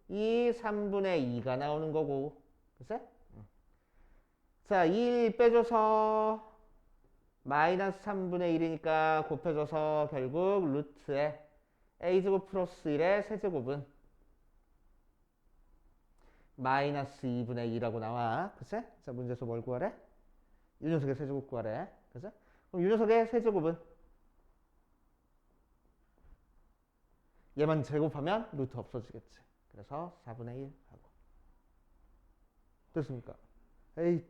Speaker 1: 이 3분의 2가 나오는 거고. 그치? 자, 1 빼줘서 마이너스 3분의 1이니까 곱해줘서 결국 루트의 a제곱 플러스 1의 세제곱은 마이너스 2분의 2라고 나와. 그치? 자, 문제에서 뭘 구하래? 이 녀석의 세제곱 구하래. 그치? 그럼 이 녀석의 세제곱은 얘만 제곱하면 루트 없어지겠지. 그래서 4분의 1 하고. 됐습니까? 에이,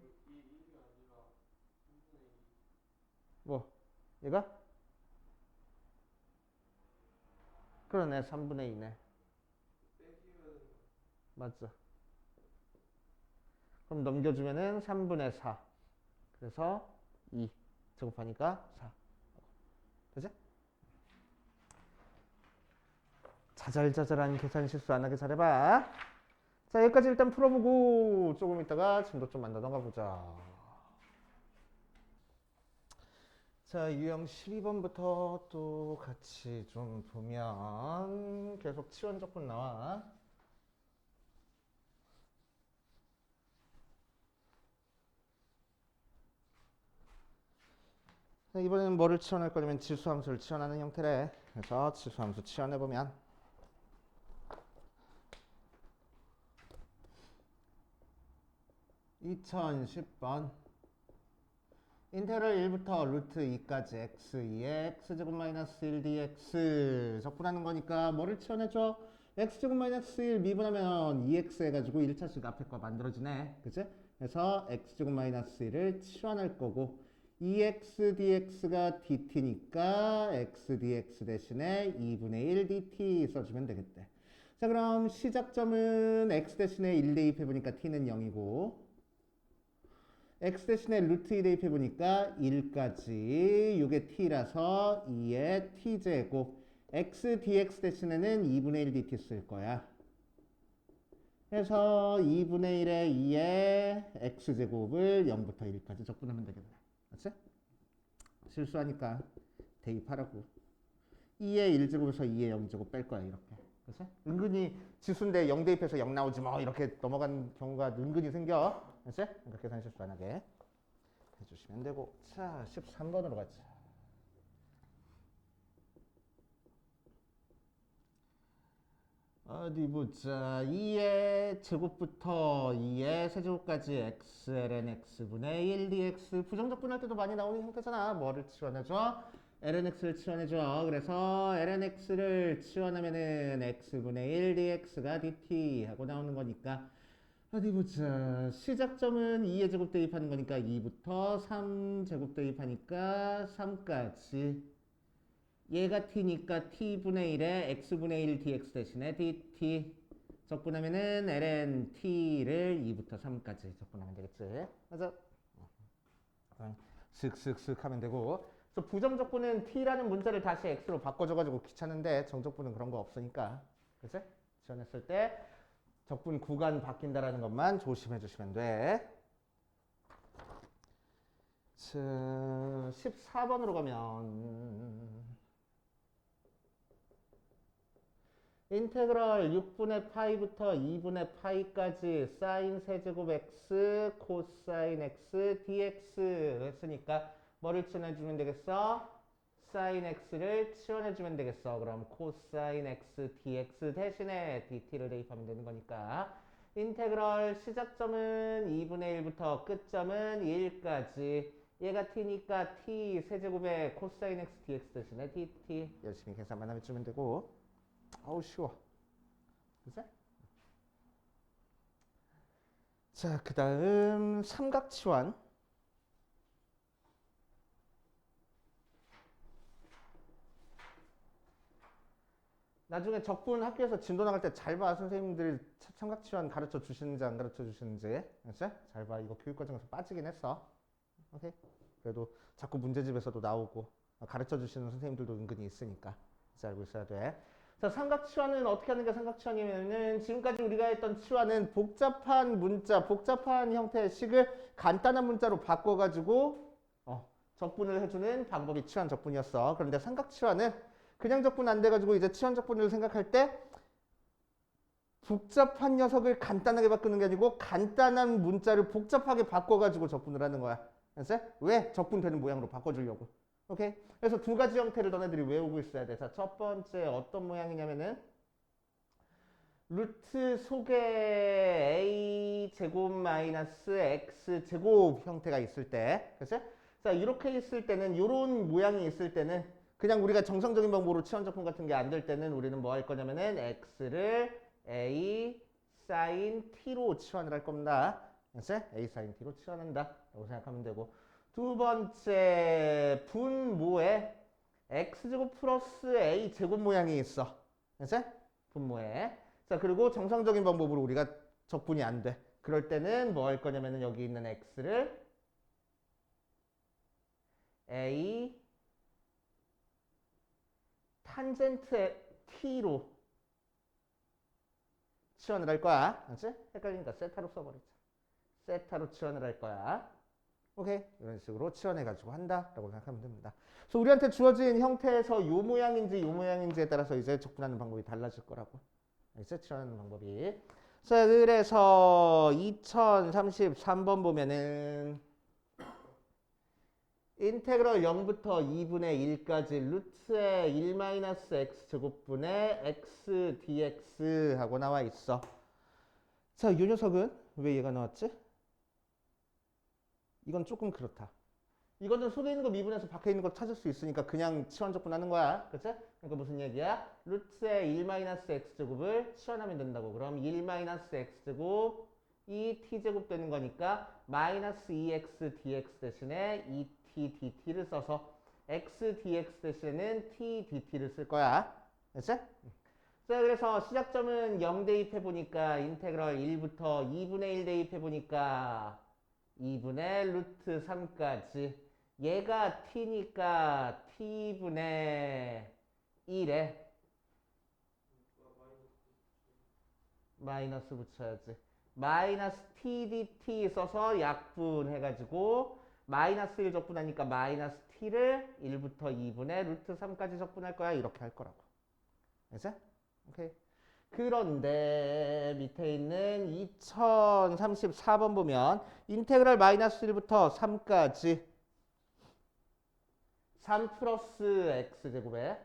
Speaker 1: 뭐, 얘가? 그러네, 3분의 2네. 맞죠? 그럼 넘겨주면은 3분의 4. 그래서 2 제곱하니까 4. 되지? 자잘자잘한 계산 실수 안 하게 잘해봐. 자, 여기까지 일단 풀어보고 조금 있다가 진도 좀 만나던가 보자. 자, 유형 12번부터 또 같이 좀 보면 계속 치원 적분 나와. 자, 이번에는 뭐를 치원할 거냐면 지수함수를 치원하는 형태래. 그래서 지수함수 치원해보면 2010번 인테그럴 1부터 루트 2까지 x 2의 x제곱 마이너스 1 dx 적분하는 거니까 뭐를 치원해줘? x제곱 마이너스 1 미분하면 2x 해가지고 1차식 앞에 거 만들어지네. 그치? 그래서 x제곱 마이너스 1을 치원할 거고 2x dx가 dt니까 x dx 대신에 2분의 1 dt 써주면 되겠대. 자, 그럼 시작점은 x 대신에 1 대입해보니까 t는 0이고 x 대신에 루트 2 대입해보니까 1까지 6의 t라서 2의 t제곱 x dx 대신에는 2분의 1 dt 쓸 거야. 그래서 2분의 1에 2의 x제곱을 0부터 1까지 적분하면 되겠네. 맞지? 실수하니까 대입하라고. 2의 1제곱에서 2의 0제곱 뺄 거야 이렇게. 그치? 은근히 지수인데 0 대입해서 0 나오지 뭐 이렇게 넘어간 경우가 은근히 생겨. 그치? 그러니까 계산 실수 안 하게 해주시면 되고. 자, 13번으로 가자. 어디 보자. 2의 제곱부터 2의 세제곱까지 x ln x분의 1 dx 부정적분할 때도 많이 나오는 형태잖아. 뭐를 치환해줘? ln x를 치환해줘. 그래서 ln x를 치환하면은 x분의 1 dx가 dt 하고 나오는 거니까 어디 보자. 시작점은 2의 제곱 대입하는 거니까 2부터 3 제곱 대입하니까 3까지 얘가 t니까 t분의 1에 x분의 1 dx 대신에 dt 적분하면은 ln t를 2부터 3까지 적분하면 되겠지. 맞아? 슥슥슥 하면 되고. 그래서 부정적분은 t라는 문자를 다시 x로 바꿔줘가지고 귀찮은데 정적분은 그런 거 없으니까. 그치? 지원했을 때 적분 구간 바뀐다라는 것만 조심해 주시면 돼. 자, 14번으로 가면 인테그럴 6분의 파이부터 2분의 파이까지 사인 세제곱 x 코사인 x dx 했으니까 뭐를 치환해주면 되겠어? 사인 x를 치환해주면 되겠어. 그럼 코사인 x dx 대신에 dt를 대입하면 되는 거니까 인테그럴 시작점은 2분의 1부터 끝점은 1까지 얘가 t니까 t 세제곱에 코사인 x dx 대신에 dt 열심히 계산만 하면 주면 되고. 아우 쉬워. 그치? 자, 그 다음 삼각치환. 나중에 적분 학교에서 진도 나갈 때 잘 봐. 선생님들이 삼각치환 가르쳐 주시는지 안 가르쳐 주시는지. 그치? 잘 봐. 이거 교육과정에서 빠지긴 했어. 오케이? 그래도 자꾸 문제집에서도 나오고 가르쳐 주시는 선생님들도 은근히 있으니까 이제 알고 있어야 돼. 자, 삼각치환은 어떻게 하는 게 삼각치환이면은 지금까지 우리가 했던 치환은 복잡한 문자, 복잡한 형태의 식을 간단한 문자로 바꿔가지고 적분을 해주는 방법이 치환 적분이었어. 그런데 삼각치환은 그냥 적분 안 돼가지고 이제 치환 적분을 생각할 때 복잡한 녀석을 간단하게 바꾸는 게 아니고 간단한 문자를 복잡하게 바꿔가지고 적분을 하는 거야. 알았어? 왜? 적분되는 모양으로 바꿔주려고. 오케이? 그래서 두 가지 형태를 너네들이 외우고 있어야 돼. 자, 첫 번째 어떤 모양이냐면은 루트 속에 a 제곱 마이너스 x 제곱 형태가 있을 때, 그치? 자, 이렇게 있을 때는 이런 모양이 있을 때는 그냥 우리가 정상적인 방법으로 치환 적분 같은 게 안 될 때는 우리는 뭐 할 거냐면은 x를 a sin t로 치환을 할 겁니다. 그치? a sin t로 치환한다 라고 생각하면 되고, 두 번째 분모에 x제곱 플러스 a제곱 모양이 있어. 그치? 분모에. 자, 그리고 정상적인 방법으로 우리가 적분이 안 돼. 그럴 때는 뭐 할 거냐면은 여기 있는 x를 a 탄젠트 t로 치환을 할 거야. 그치? 헷갈리니까 세타로 써버리자. 세타로 치환을 할 거야. 오케이? 이런 식으로 치환해가지고 한다라고 생각하면 됩니다. 그래서 우리한테 주어진 형태에서 요 모양인지 요 모양인지에 따라서 이제 적분하는 방법이 달라질 거라고. 이제 치환하는 방법이. 자, 그래서 2033번 보면은 인테그럴 0부터 2분의 1까지 루트의 1-x 제곱분의 x dx 하고 나와 있어. 자, 이 녀석은 왜 얘가 나왔지? 이건 조금 그렇다. 이거는 속에 있는 거 미분해서 밖에 있는 거 찾을 수 있으니까 그냥 치환 적분하는 거야. 그치? 그러니까 무슨 얘기야? 루트의 1-x 제곱을 치환하면 된다고. 그럼 1-x 제곱 이 t제곱 되는 거니까 마이너스 2x dx 대신에 2t dt를 써서 x dx 대신에는 t dt를 쓸 거야. 그치? 자, 그래서 시작점은 0 대입해보니까 인테그럴 1부터 2분의 1 대입해보니까 2분의 루트 3까지. 얘가 t니까 t분의 1에 마이너스 붙여야지. 마이너스 t dt 써서 약분 해가지고 마이너스 1 적분하니까 마이너스 t를 1부터 2분의 루트 3까지 적분할 거야. 이렇게 할 거라고. 알겠어? 오케이. 그런데 밑에 있는 2034번 보면 인테그랄 마이너스 1부터 3까지 3 플러스 x제곱에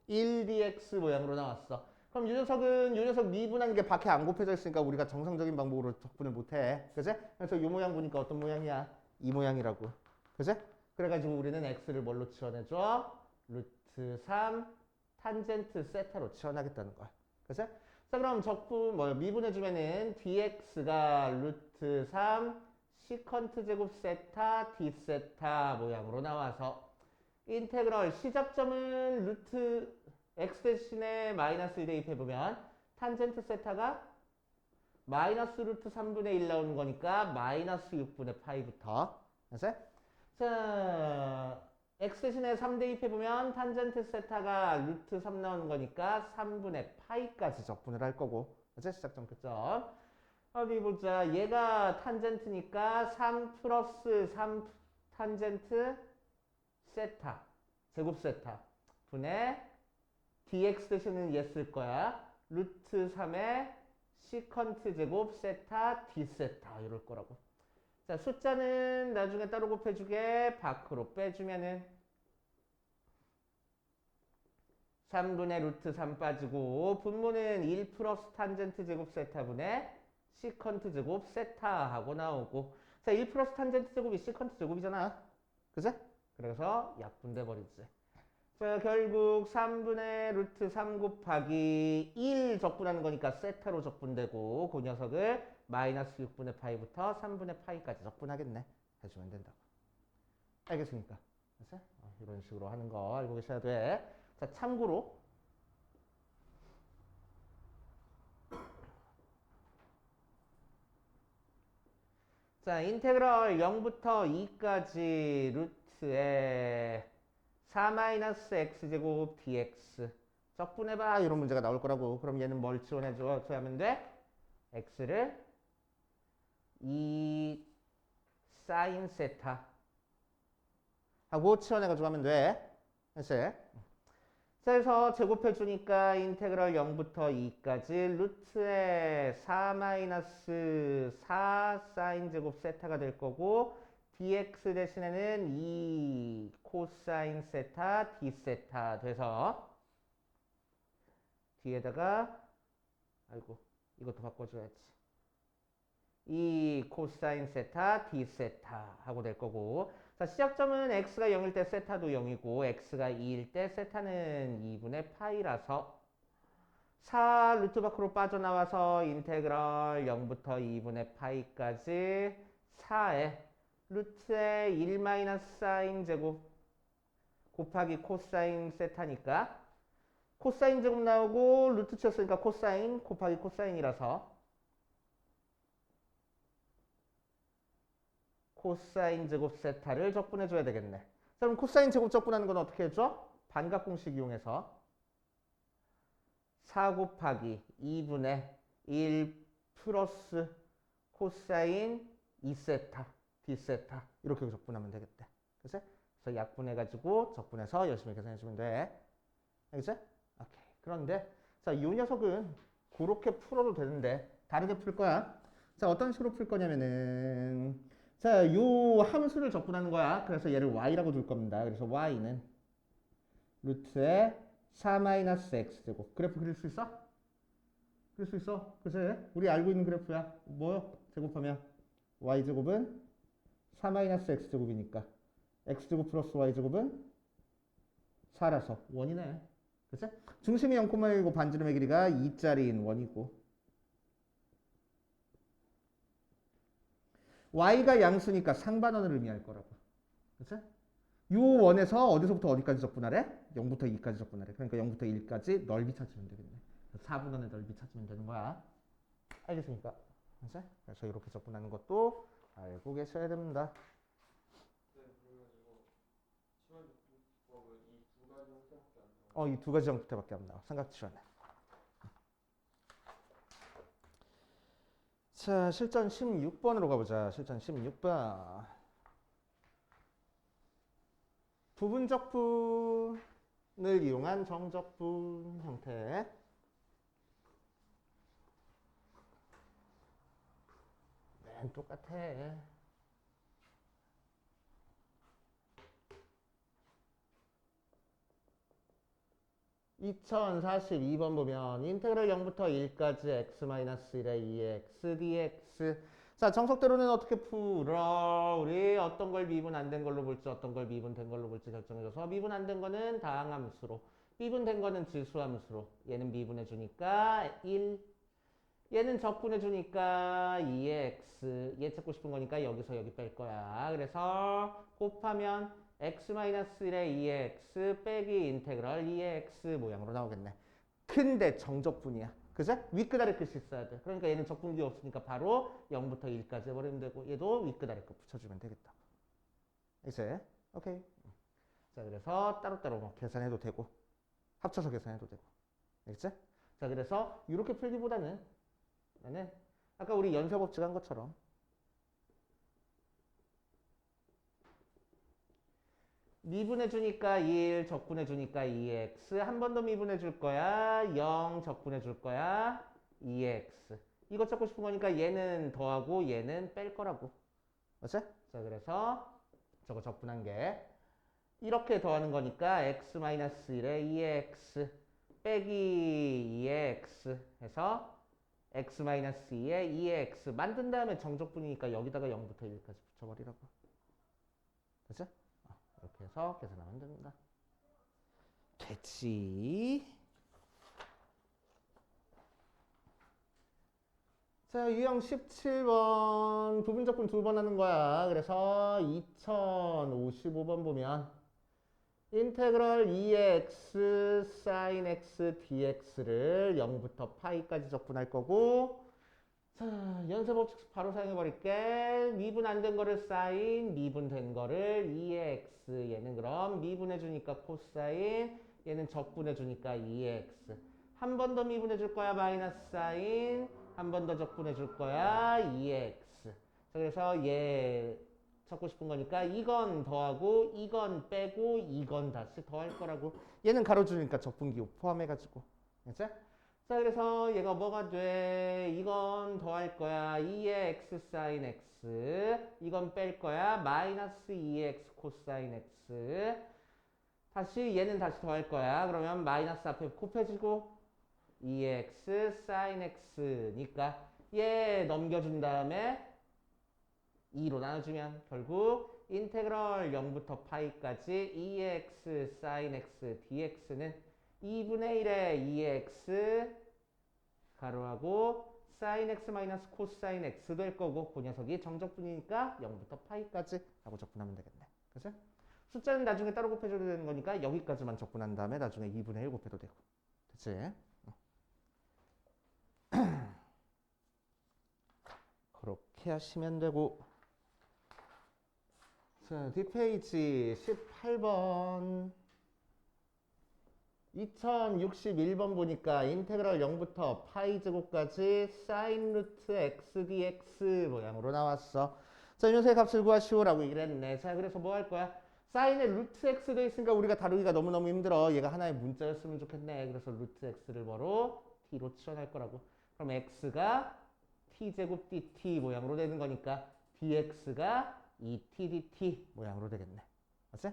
Speaker 1: 1dx 모양으로 나왔어. 그럼 이 녀석 미분하는 게 밖에 안 곱해져 있으니까 우리가 정상적인 방법으로 적분을 못해. 그치? 그래서 이 모양 보니까 어떤 모양이야? 이 모양이라고. 그치? 그래가지고 우리는 x를 뭘로 치환해줘? 루트 3 탄젠트 세타로 치환하겠다는 거야. 그치? 자, 그럼 적분, 미분해주면은 dx가 루트 3 시컨트 제곱 세타 d 세타 모양으로 나와서 인테그럴 시작점은 루트 x 대신에 마이너스 1 대입해보면 탄젠트 세타가 마이너스 루트 3분의 1 나오는 거니까 마이너스 6분의 파이부터. 알았어요? 자, x 대신에 3 대입해보면 탄젠트 세타가 루트 3 나오는 거니까 3분의 파이까지 적분을 할 거고. 알았어요? 시작점 끝점. 어디 보자. 얘가 탄젠트니까 3 플러스 3 탄젠트 세타 제곱 세타 분의 dx 대신은 얘 쓸 거야. 루트 3의 시컨트 제곱 세타 d 세타 이럴 거라고. 자, 숫자는 나중에 따로 곱해주게 밖으로 빼주면은 3분의 루트 3 빠지고 분모는 1 플러스 탄젠트 제곱 세타분의 시컨트 제곱 세타 하고 나오고. 자, 1 플러스 탄젠트 제곱이 시컨트 제곱이잖아. 그치? 그래서 약분돼 버리지. 자, 결국 3분의 루트 3 곱하기 1 적분하는 거니까 세타로 적분되고 그 녀석을 마이너스 6분의 파이부터 3분의 파이까지 적분하겠네. 해주면 된다고. 알겠습니까? 그치? 이런 식으로 하는 거 알고 계셔야 돼. 자, 참고로 자, 인테그럴 0부터 2까지 루트에 4-x제곱 dx 적분해봐 이런 문제가 나올 거라고. 그럼 얘는 뭘 지원해줘? 줘야 하면 돼? x를 2 사인 세타 하고 치환해가지고 하면 돼. 됐지? 자, 그래서 제곱해주니까 인테그럴 0부터 2까지 루트에 4-4 사인 제곱 세타가 될 거고 dx 대신에는 2 코사인 세타 d 세타 돼서 뒤에다가 아이고 이것도 바꿔줘야지. 2 코사인 세타 d 세타 하고 될 거고 자 시작점은 x가 0일 때 세타도 0이고 x가 2일 때 세타는 2분의 파이라서 4 루트 밖으로 빠져나와서 인테그럴 0부터 2분의 파이까지 4에 루트에 1 마이너스 사인 제곱 곱하기 코사인 세타니까 코사인 제곱 나오고 루트 쳤으니까 코사인 곱하기 코사인이라서 코사인 제곱 세타를 적분해줘야 되겠네. 그럼 코사인 제곱 적분하는 건 어떻게 해줘? 반각 공식 이용해서 4 곱하기 2분의 1 플러스 코사인 2세타 d세타 이렇게 적분하면 되겠대. 그래서 약분해가지고 적분해서 열심히 계산해주면 돼. 알겠지? 오케이. 그런데 자, 이 녀석은 그렇게 풀어도 되는데 다르게 풀 거야. 자, 어떤 식으로 풀 거냐면은 자, 요 함수를 적분하는 거야. 그래서 얘를 y라고 둘 겁니다. 그래서 y는 루트에 4-x 제곱. 그래프 그릴 수 있어? 그릴 수 있어. 그치? 우리 알고 있는 그래프야. 뭐요? 제곱하면 y 제곱은 4-x 제곱이니까 x 제곱 플러스 y 제곱은 4라서 원이네. 그치? 중심이 0,1이고 반지름의 길이가 2짜리인 원이고 y가 양수니까 상반원을 의미할 거라고. 그치? 요 원에서 어디서부터 어디까지 적분하래? 0부터 2까지 적분하래. 그러니까 0부터 1까지 넓이 찾으면 되겠네. 4분원의 넓이 찾으면 되는 거야. 알겠습니까? 그치? 그래서 이렇게 적분하는 것도 알고 계셔야 됩니다. 이 두 가지 형태밖에 안 나와. 삼각지원에. 자, 실전 16번으로 가보자. 실전 16번. 부분적분을 이용한 정적분 형태. 맨 똑같아. 2042번 보면 인테그럴 0부터 1까지 x-1의 2x dx. 자, 정석대로는 어떻게 풀어? 우리 어떤 걸 미분 안 된 걸로 볼지 어떤 걸 미분 된 걸로 볼지 결정해줘서 미분 안 된 거는 다항함수로 미분 된 거는 지수함수로 얘는 미분해 주니까 1 얘는 적분해 주니까 2x 얘 찾고 싶은 거니까 여기서 여기 뺄 거야. 그래서 곱하면 x-1의 2x 빼기 인테그럴 2x 모양으로 나오겠네. 근데 정적분이야. 그죠? 윗끝 아래 끝이 있어야 돼. 그러니까 얘는 적분기 없으니까 바로 0부터 1까지 해버리면 되고 얘도 윗끝 아래 끝 붙여주면 되겠다. 이제 오케이. 자, 그래서 따로따로 계산해도 되고 합쳐서 계산해도 되고. 알겠지? 자, 그래서 이렇게 풀기보다는 나는 아까 우리 연쇄법칙 한 것처럼 미분해 주니까 1, 적분해 주니까 2x. 한 번 더 미분해 줄 거야. 0 적분해 줄 거야. 2x. 이거 찾고 싶은 거니까 얘는 더하고 얘는 뺄 거라고. 맞지? 자, 그래서 저거 적분한 게 이렇게 더하는 거니까 x-1의 2x 빼기 2x 해서 x-2의 2x 만든 다음에 정적분이니까 여기다가 0부터 1까지 붙여버리라고. 됐죠? 이렇게 해서 계산하면 됩니다. 됐지? 자, 유형 17번 부분적분 두 번 하는 거야. 그래서 2055번 보면 인테그럴 2x sin x dx를 0부터 파이까지 적분할 거고 자, 연쇄법칙 바로 사용해버릴게. 미분 안 된 거를 사인, 미분 된 거를 2x. 얘는 그럼 미분해주니까 코사인, 얘는 적분해 주니까 2x. 한 번 더 미분해 줄 거야 마이너스 사인. 한 번 더 적분해 줄 거야 2x. 자, 그래서 얘 찾고 싶은 거니까 이건 더하고 이건 빼고 이건 다시 더할 거라고. 얘는 가로줄이니까 적분기호 포함해가지고. 알겠지? 자, 그래서 얘가 뭐가 돼? 이건 더할 거야 2의 x 사인 x. 이건 뺄 거야 마이너스 2x 코사인 x. 다시 얘는 다시 더할 거야. 그러면 마이너스 앞에 곱해지고 2x 사인 x니까 얘 넘겨준 다음에 2로 나눠주면 결국 인테그럴 0부터 파이까지 2x 사인 x dx는 2분의 1의 2x 가로하고 사인 x 마이너스 코사인 x 될 거고 그 녀석이 정적분이니까 0부터 파이까지 하고 적분하면 되겠네. 그치? 숫자는 나중에 따로 곱해줘도 되는 거니까 여기까지만 적분한 다음에 나중에 2분의 1 곱해도 되고. 그치? 그렇게 하시면 되고. 자, 뒷페이지 18번 2061번 보니까 인테그럴 0부터 파이 제곱까지 사인 루트 x dx 모양으로 나왔어. 자, 이 녀석의 값을 구하시오라고 얘기를 했네. 자, 그래서 뭐 할 거야? 사인에 루트 x 돼 있으니까 우리가 다루기가 너무너무 힘들어. 얘가 하나의 문자였으면 좋겠네. 그래서 루트 x를 뭐로? t로 치환할 거라고. 그럼 x가 t제곱 dt 모양으로 되는 거니까 dx가 2t dt 모양으로 되겠네. 맞지?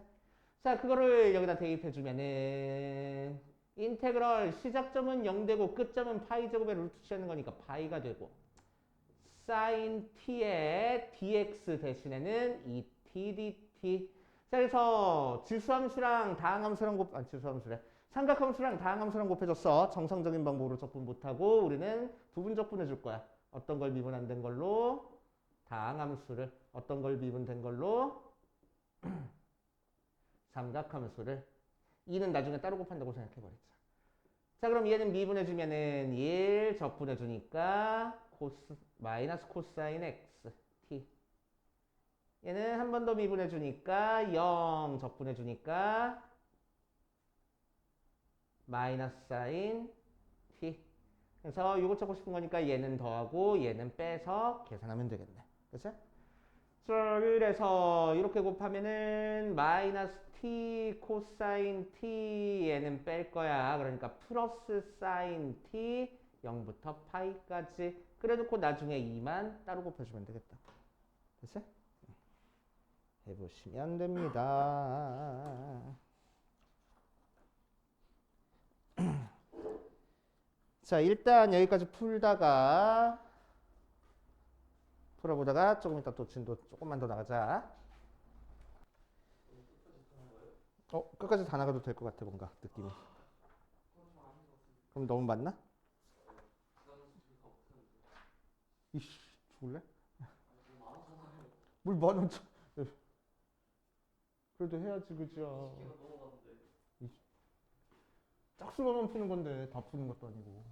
Speaker 1: 자, 그거를 여기다 대입해주면은 인테그럴 시작점은 0되고 끝점은 파이 제곱의 루트 취하는 거니까 파이가 되고 사인 t의 dx 대신에는 2t dt. 자, 그래서 지수함수랑 다항함수랑 지수함수래. 삼각함수랑 다항함수랑 곱해줬어. 정상적인 방법으로 적분 못하고 우리는 부분 적분해 줄 거야. 어떤 걸 미분 안 된 걸로? 다항함수를. 어떤 걸 미분된 걸로? 삼각함수를. 2는 나중에 따로 곱한다고 생각해버리자. 자, 그럼 얘는 미분해주면은 1 적분해주니까 마이너스 코사인 x t. 얘는 한 번 더 미분해주니까 0 적분해주니까 마이너스 사인 t. 그래서 이거 찾고 싶은 거니까 얘는 더하고 얘는 빼서 계산하면 되겠네. 그치? 자, 그래서 이렇게 곱하면은 마이너스 t 코사인 t 얘는 뺄 거야. 그러니까 플러스 사인 t 0부터 파이까지. 그래 놓고 나중에 2만 따로 곱해주면 되겠다. 됐어? 해보시면 됩니다. 자, 일단 여기까지 풀어보다가 조금 이따 또 진도 조금만 더 나가자. 끝까지 다 나가도 될 것 같아, 뭔가 느낌이. 그럼 너무 많나? 이씨, 죽을래? 뭘 15,000. 그래도 해야지, 그죠? 짝수로만 푸는 건데 다 푸는 것도 아니고.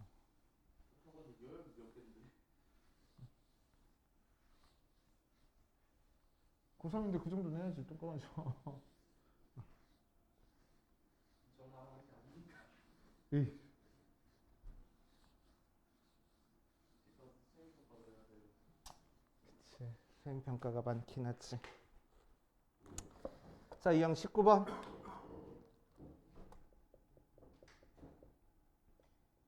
Speaker 1: 고3인데 그 정도는 해야지. 똥까마죠. 에이. 그치. 수행평가가 많긴 하지. 자, 이형 19번.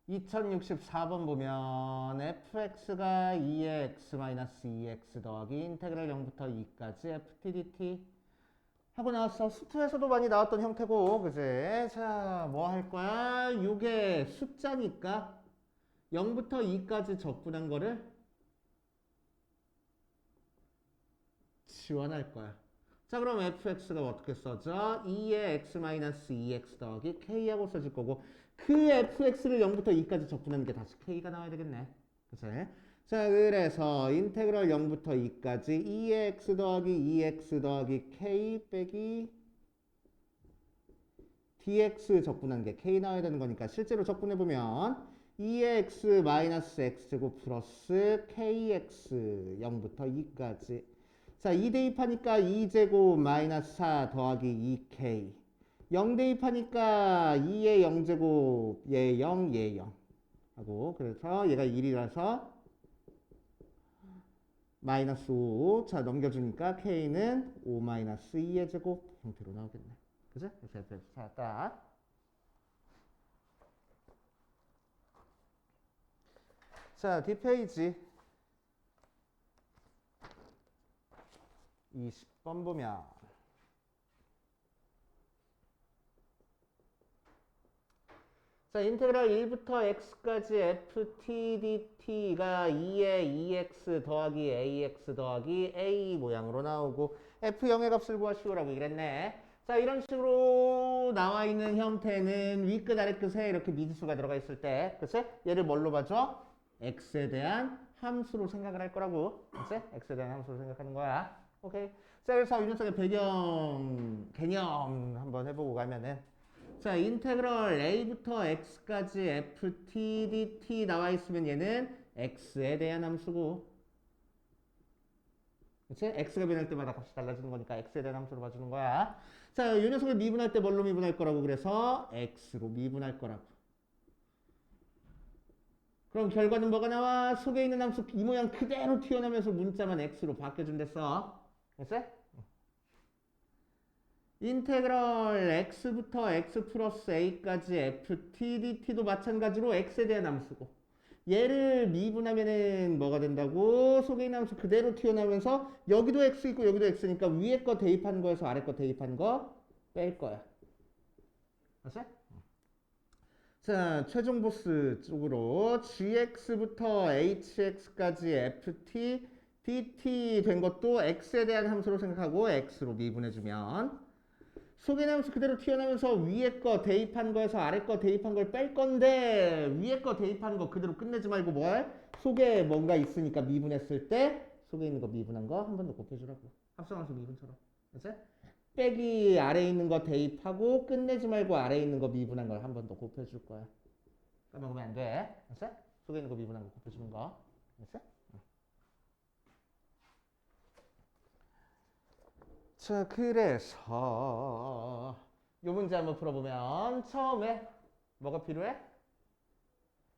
Speaker 1: 2064번 보면 fx가 2의 x-2x 더하기 인테그랄 0부터 2까지 ft dt 하고 나왔어. 수투에서도 많이 나왔던 형태고, 그제? 자, 뭐 할 거야? 요게 숫자니까 0부터 2까지 적분한 거를 지원할 거야. 자, 그럼 fx가 어떻게 써져? 2의 x-2x 더하기 k하고 써질 거고, 그 fx를 0부터 2까지 적분하는 게 다시 k가 나와야 되겠네. 그치? 자, 그래서 인테그럴 0부터 2까지 2의 x 더하기 2x 더하기 k 빼기 dx 적분한 게 k 나와야 되는 거니까 실제로 적분해보면 2의 x 마이너스 x제곱 플러스 kx 0부터 2까지. 자, 2 대입하니까 2제곱 마이너스 4 더하기 2k. 0 대입하니까 2의 0제곱 얘 0, 얘 0 하고 그래서 얘가 1이라서 마이너스 5. 자, 넘겨주니까 K는 5 마이너스 2의 제곱 형태로 나오겠네. 그죠? 그래서 F에서 찾았다. 자, 뒷페이지 20번 보면 자, 인테그랄 1부터 x까지 ft dt가 2의 2x 더하기 ax 더하기 a 모양으로 나오고 f0의 값을 구하시오라고 이랬네. 자, 이런 식으로 나와 있는 형태는 윗끝 아랫끝에 이렇게 미지수가 들어가 있을 때 그치? 얘를 뭘로 봐줘? x에 대한 함수로 생각을 할 거라고. 그치? x에 대한 함수로 생각하는 거야. 오케이. 자, 그래서 이 녀석의 배경 개념 한번 해보고 가면은 자, 인테그럴 a부터 x까지 ft dt 나와 있으면 얘는 x에 대한 함수고 그치? x가 변할 때마다 값이 달라지는 거니까 x에 대한 함수로 봐주는 거야. 자, 이 녀석을 미분할 때 뭘로 미분할 거라고 그래서 x로 미분할 거라고. 그럼 결과는 뭐가 나와? 속에 있는 함수 이 모양 그대로 튀어나오면서 문자만 x로 바뀌어준댔어. 됐어? 인테그럴 x부터 x 플러스 a까지 ft dt도 마찬가지로 x에 대한 함수고 얘를 미분하면은 뭐가 된다고? 속에 있는 함수 그대로 튀어나오면서 여기도 x 있고 여기도 x니까 위에 거 대입한 거에서 아래 거 대입한 거 뺄 거야. 알았어? 자, 최종 보스 쪽으로 gx부터 hx까지 ft dt 된 것도 x에 대한 함수로 생각하고 x로 미분해주면 속에 있는 함수 그대로 튀어나오면서 위에 거 대입한 거에서 아래 거 대입한 걸 뺄 건데 위에 거 대입한 거 그대로 끝내지 말고 뭘? 속에 뭔가 있으니까 미분했을 때 속에 있는 거 미분한 거 한 번 더 곱해주라고. 합성함수 미분처럼. 그치? 빼기 아래에 있는 거 대입하고 끝내지 말고 아래에 있는 거 미분한 걸 한 번 더 곱해줄 거야. 까먹으면 안 돼. 그치? 속에 있는 거 미분한 거 곱해주는 거. 그치? 자, 그래서 이 문제 한번 풀어보면 처음에 뭐가 필요해?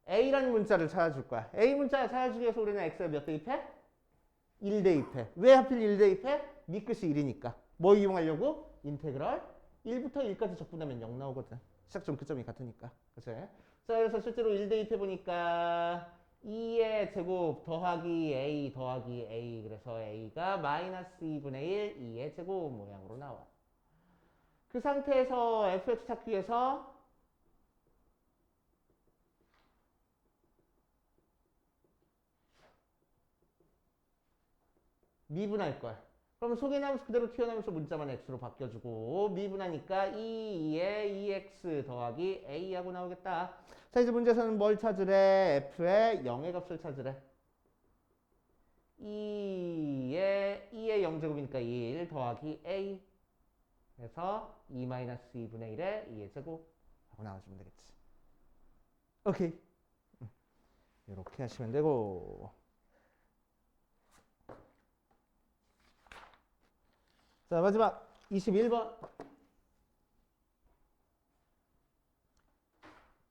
Speaker 1: A라는 문자를 찾아줄 거야. A 문자 찾아주기 위해서 우리는 X에 몇 대입해? 1 대입해. 왜 하필 1 대입해? 밑끝이 1이니까. 뭐 이용하려고? 인테그럴 1부터 1까지 적분하면 0 나오거든. 시작점 끝점이 같으니까. 그치? 자, 그래서 실제로 1 대입해보니까 2의 제곱 더하기 a 더하기 a 그래서 a가 마이너스 2분의 1 2의 제곱 모양으로 나와. 그 상태에서 fx 찾기 위해서 미분할 거야. 그럼 속에 있는 함수 그대로 튀어나오면서 문자만 x로 바뀌어주고 미분하니까 2의 2x 더하기 a하고 나오겠다. 자, 이제 문제에서는 뭘 찾으래? f의 0의 값을 찾으래. 2의 0제곱이니까 1 더하기 a 그래서 2-2분의 1의 2의 제곱 하고 나와주면 되겠지. 오케이. 이렇게 하시면 되고 자, 마지막 21번.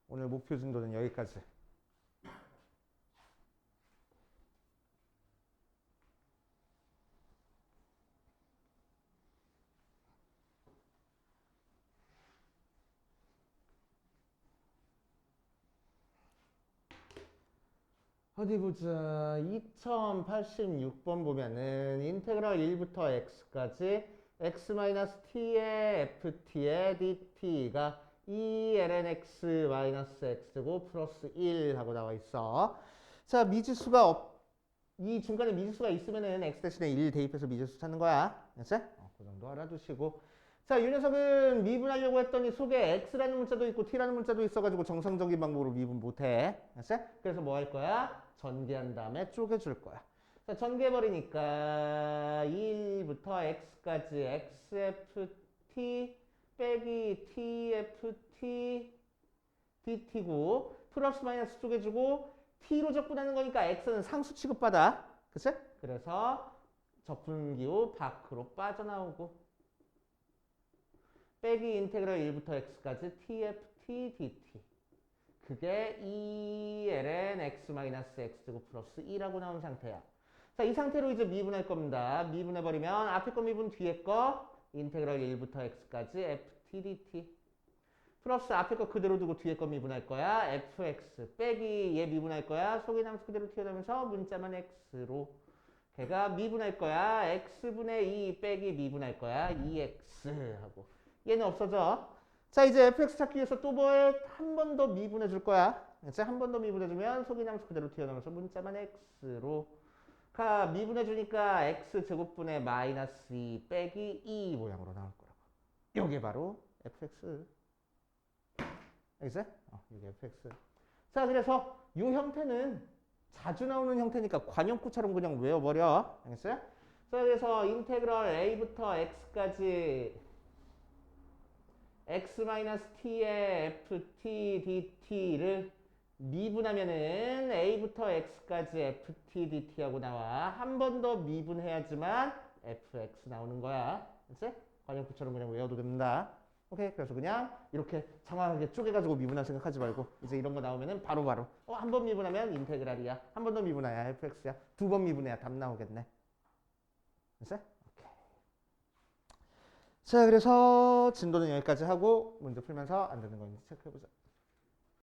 Speaker 1: 오늘 목표 진도는 여기까지. 어디 보자. 2086번 보면은 인테그럴 1부터 x까지 x-t의 ft의 dt가 2lnx-x제곱 플러스 1 하고 나와 있어. 자, 미지수가 이 중간에 미지수가 있으면은 x 대신에 1 대입해서 미지수 찾는 거야. 알았지? 그 정도 알아두시고. 자, 이 녀석은 미분하려고 했더니 속에 x라는 문자도 있고 t라는 문자도 있어가지고 정상적인 방법으로 미분 못해. 알았지? 그래서 뭐 할 거야? 전개한 다음에 쪼개줄 거야. 자, 전개해버리니까 1부터 x까지 xft 빼기 tft dt고 플러스 마이너스 쪼개주고 t로 적분하는 거니까 x는 상수 취급받아. 그치? 그래서 적분기호 밖으로 빠져나오고 빼기 인테그럴 1부터 x까지 tft dt. 그게 2ln x-x제곱 플러스 2라고 나온 상태야. 자, 이 상태로 이제 미분할 겁니다. 미분해버리면 앞에 거 미분 뒤에 거 인테그럴 1부터 x까지 ft dt. 플러스 앞에 거 그대로 두고 뒤에 거 미분할 거야. fx 빼기 얘 미분할 거야. 소개함수 그대로 튀어나오면서 문자만 x로. 걔가 미분할 거야. x분의 2 빼기 미분할 거야. 2x 하고. 얘는 없어져. 자, 이제 fx 찾기 위해서 또 뭘 한 번 더 미분해 줄 거야. 이제 한 번 더 미분해 주면 소개함수 그대로 튀어나오면서 문자만 x로. 가 미분해 주니까 x 제곱분의 마이너스 2 빼기 2 모양으로 나올 거라고. 요게 바로 fx. 알겠어요? 이게 fx. 자, 그래서 이 형태는 자주 나오는 형태니까 관용구처럼 그냥 외워버려. 알겠어요? 자, 그래서 인테그럴 a부터 x까지 x-t의 ft dt를 미분하면은 a부터 x까지 ft dt하고 나와. 한 번 더 미분해야지만 fx 나오는 거야. 알겠어요? 관용구처럼 그냥 외워도 됩니다. 오케이. 그래서 그냥 이렇게 정확하게 쪼개가지고 미분할 생각하지 말고 이제 이런 거 나오면은 바로바로 한 번 미분하면 인테그랄이야. 한 번 더 미분해야 fx야. 두 번 미분해야 답 나오겠네. 됐어요? 오케이. 자, 그래서 진도는 여기까지 하고 문제 풀면서 안 되는 거 있는지 체크해보자.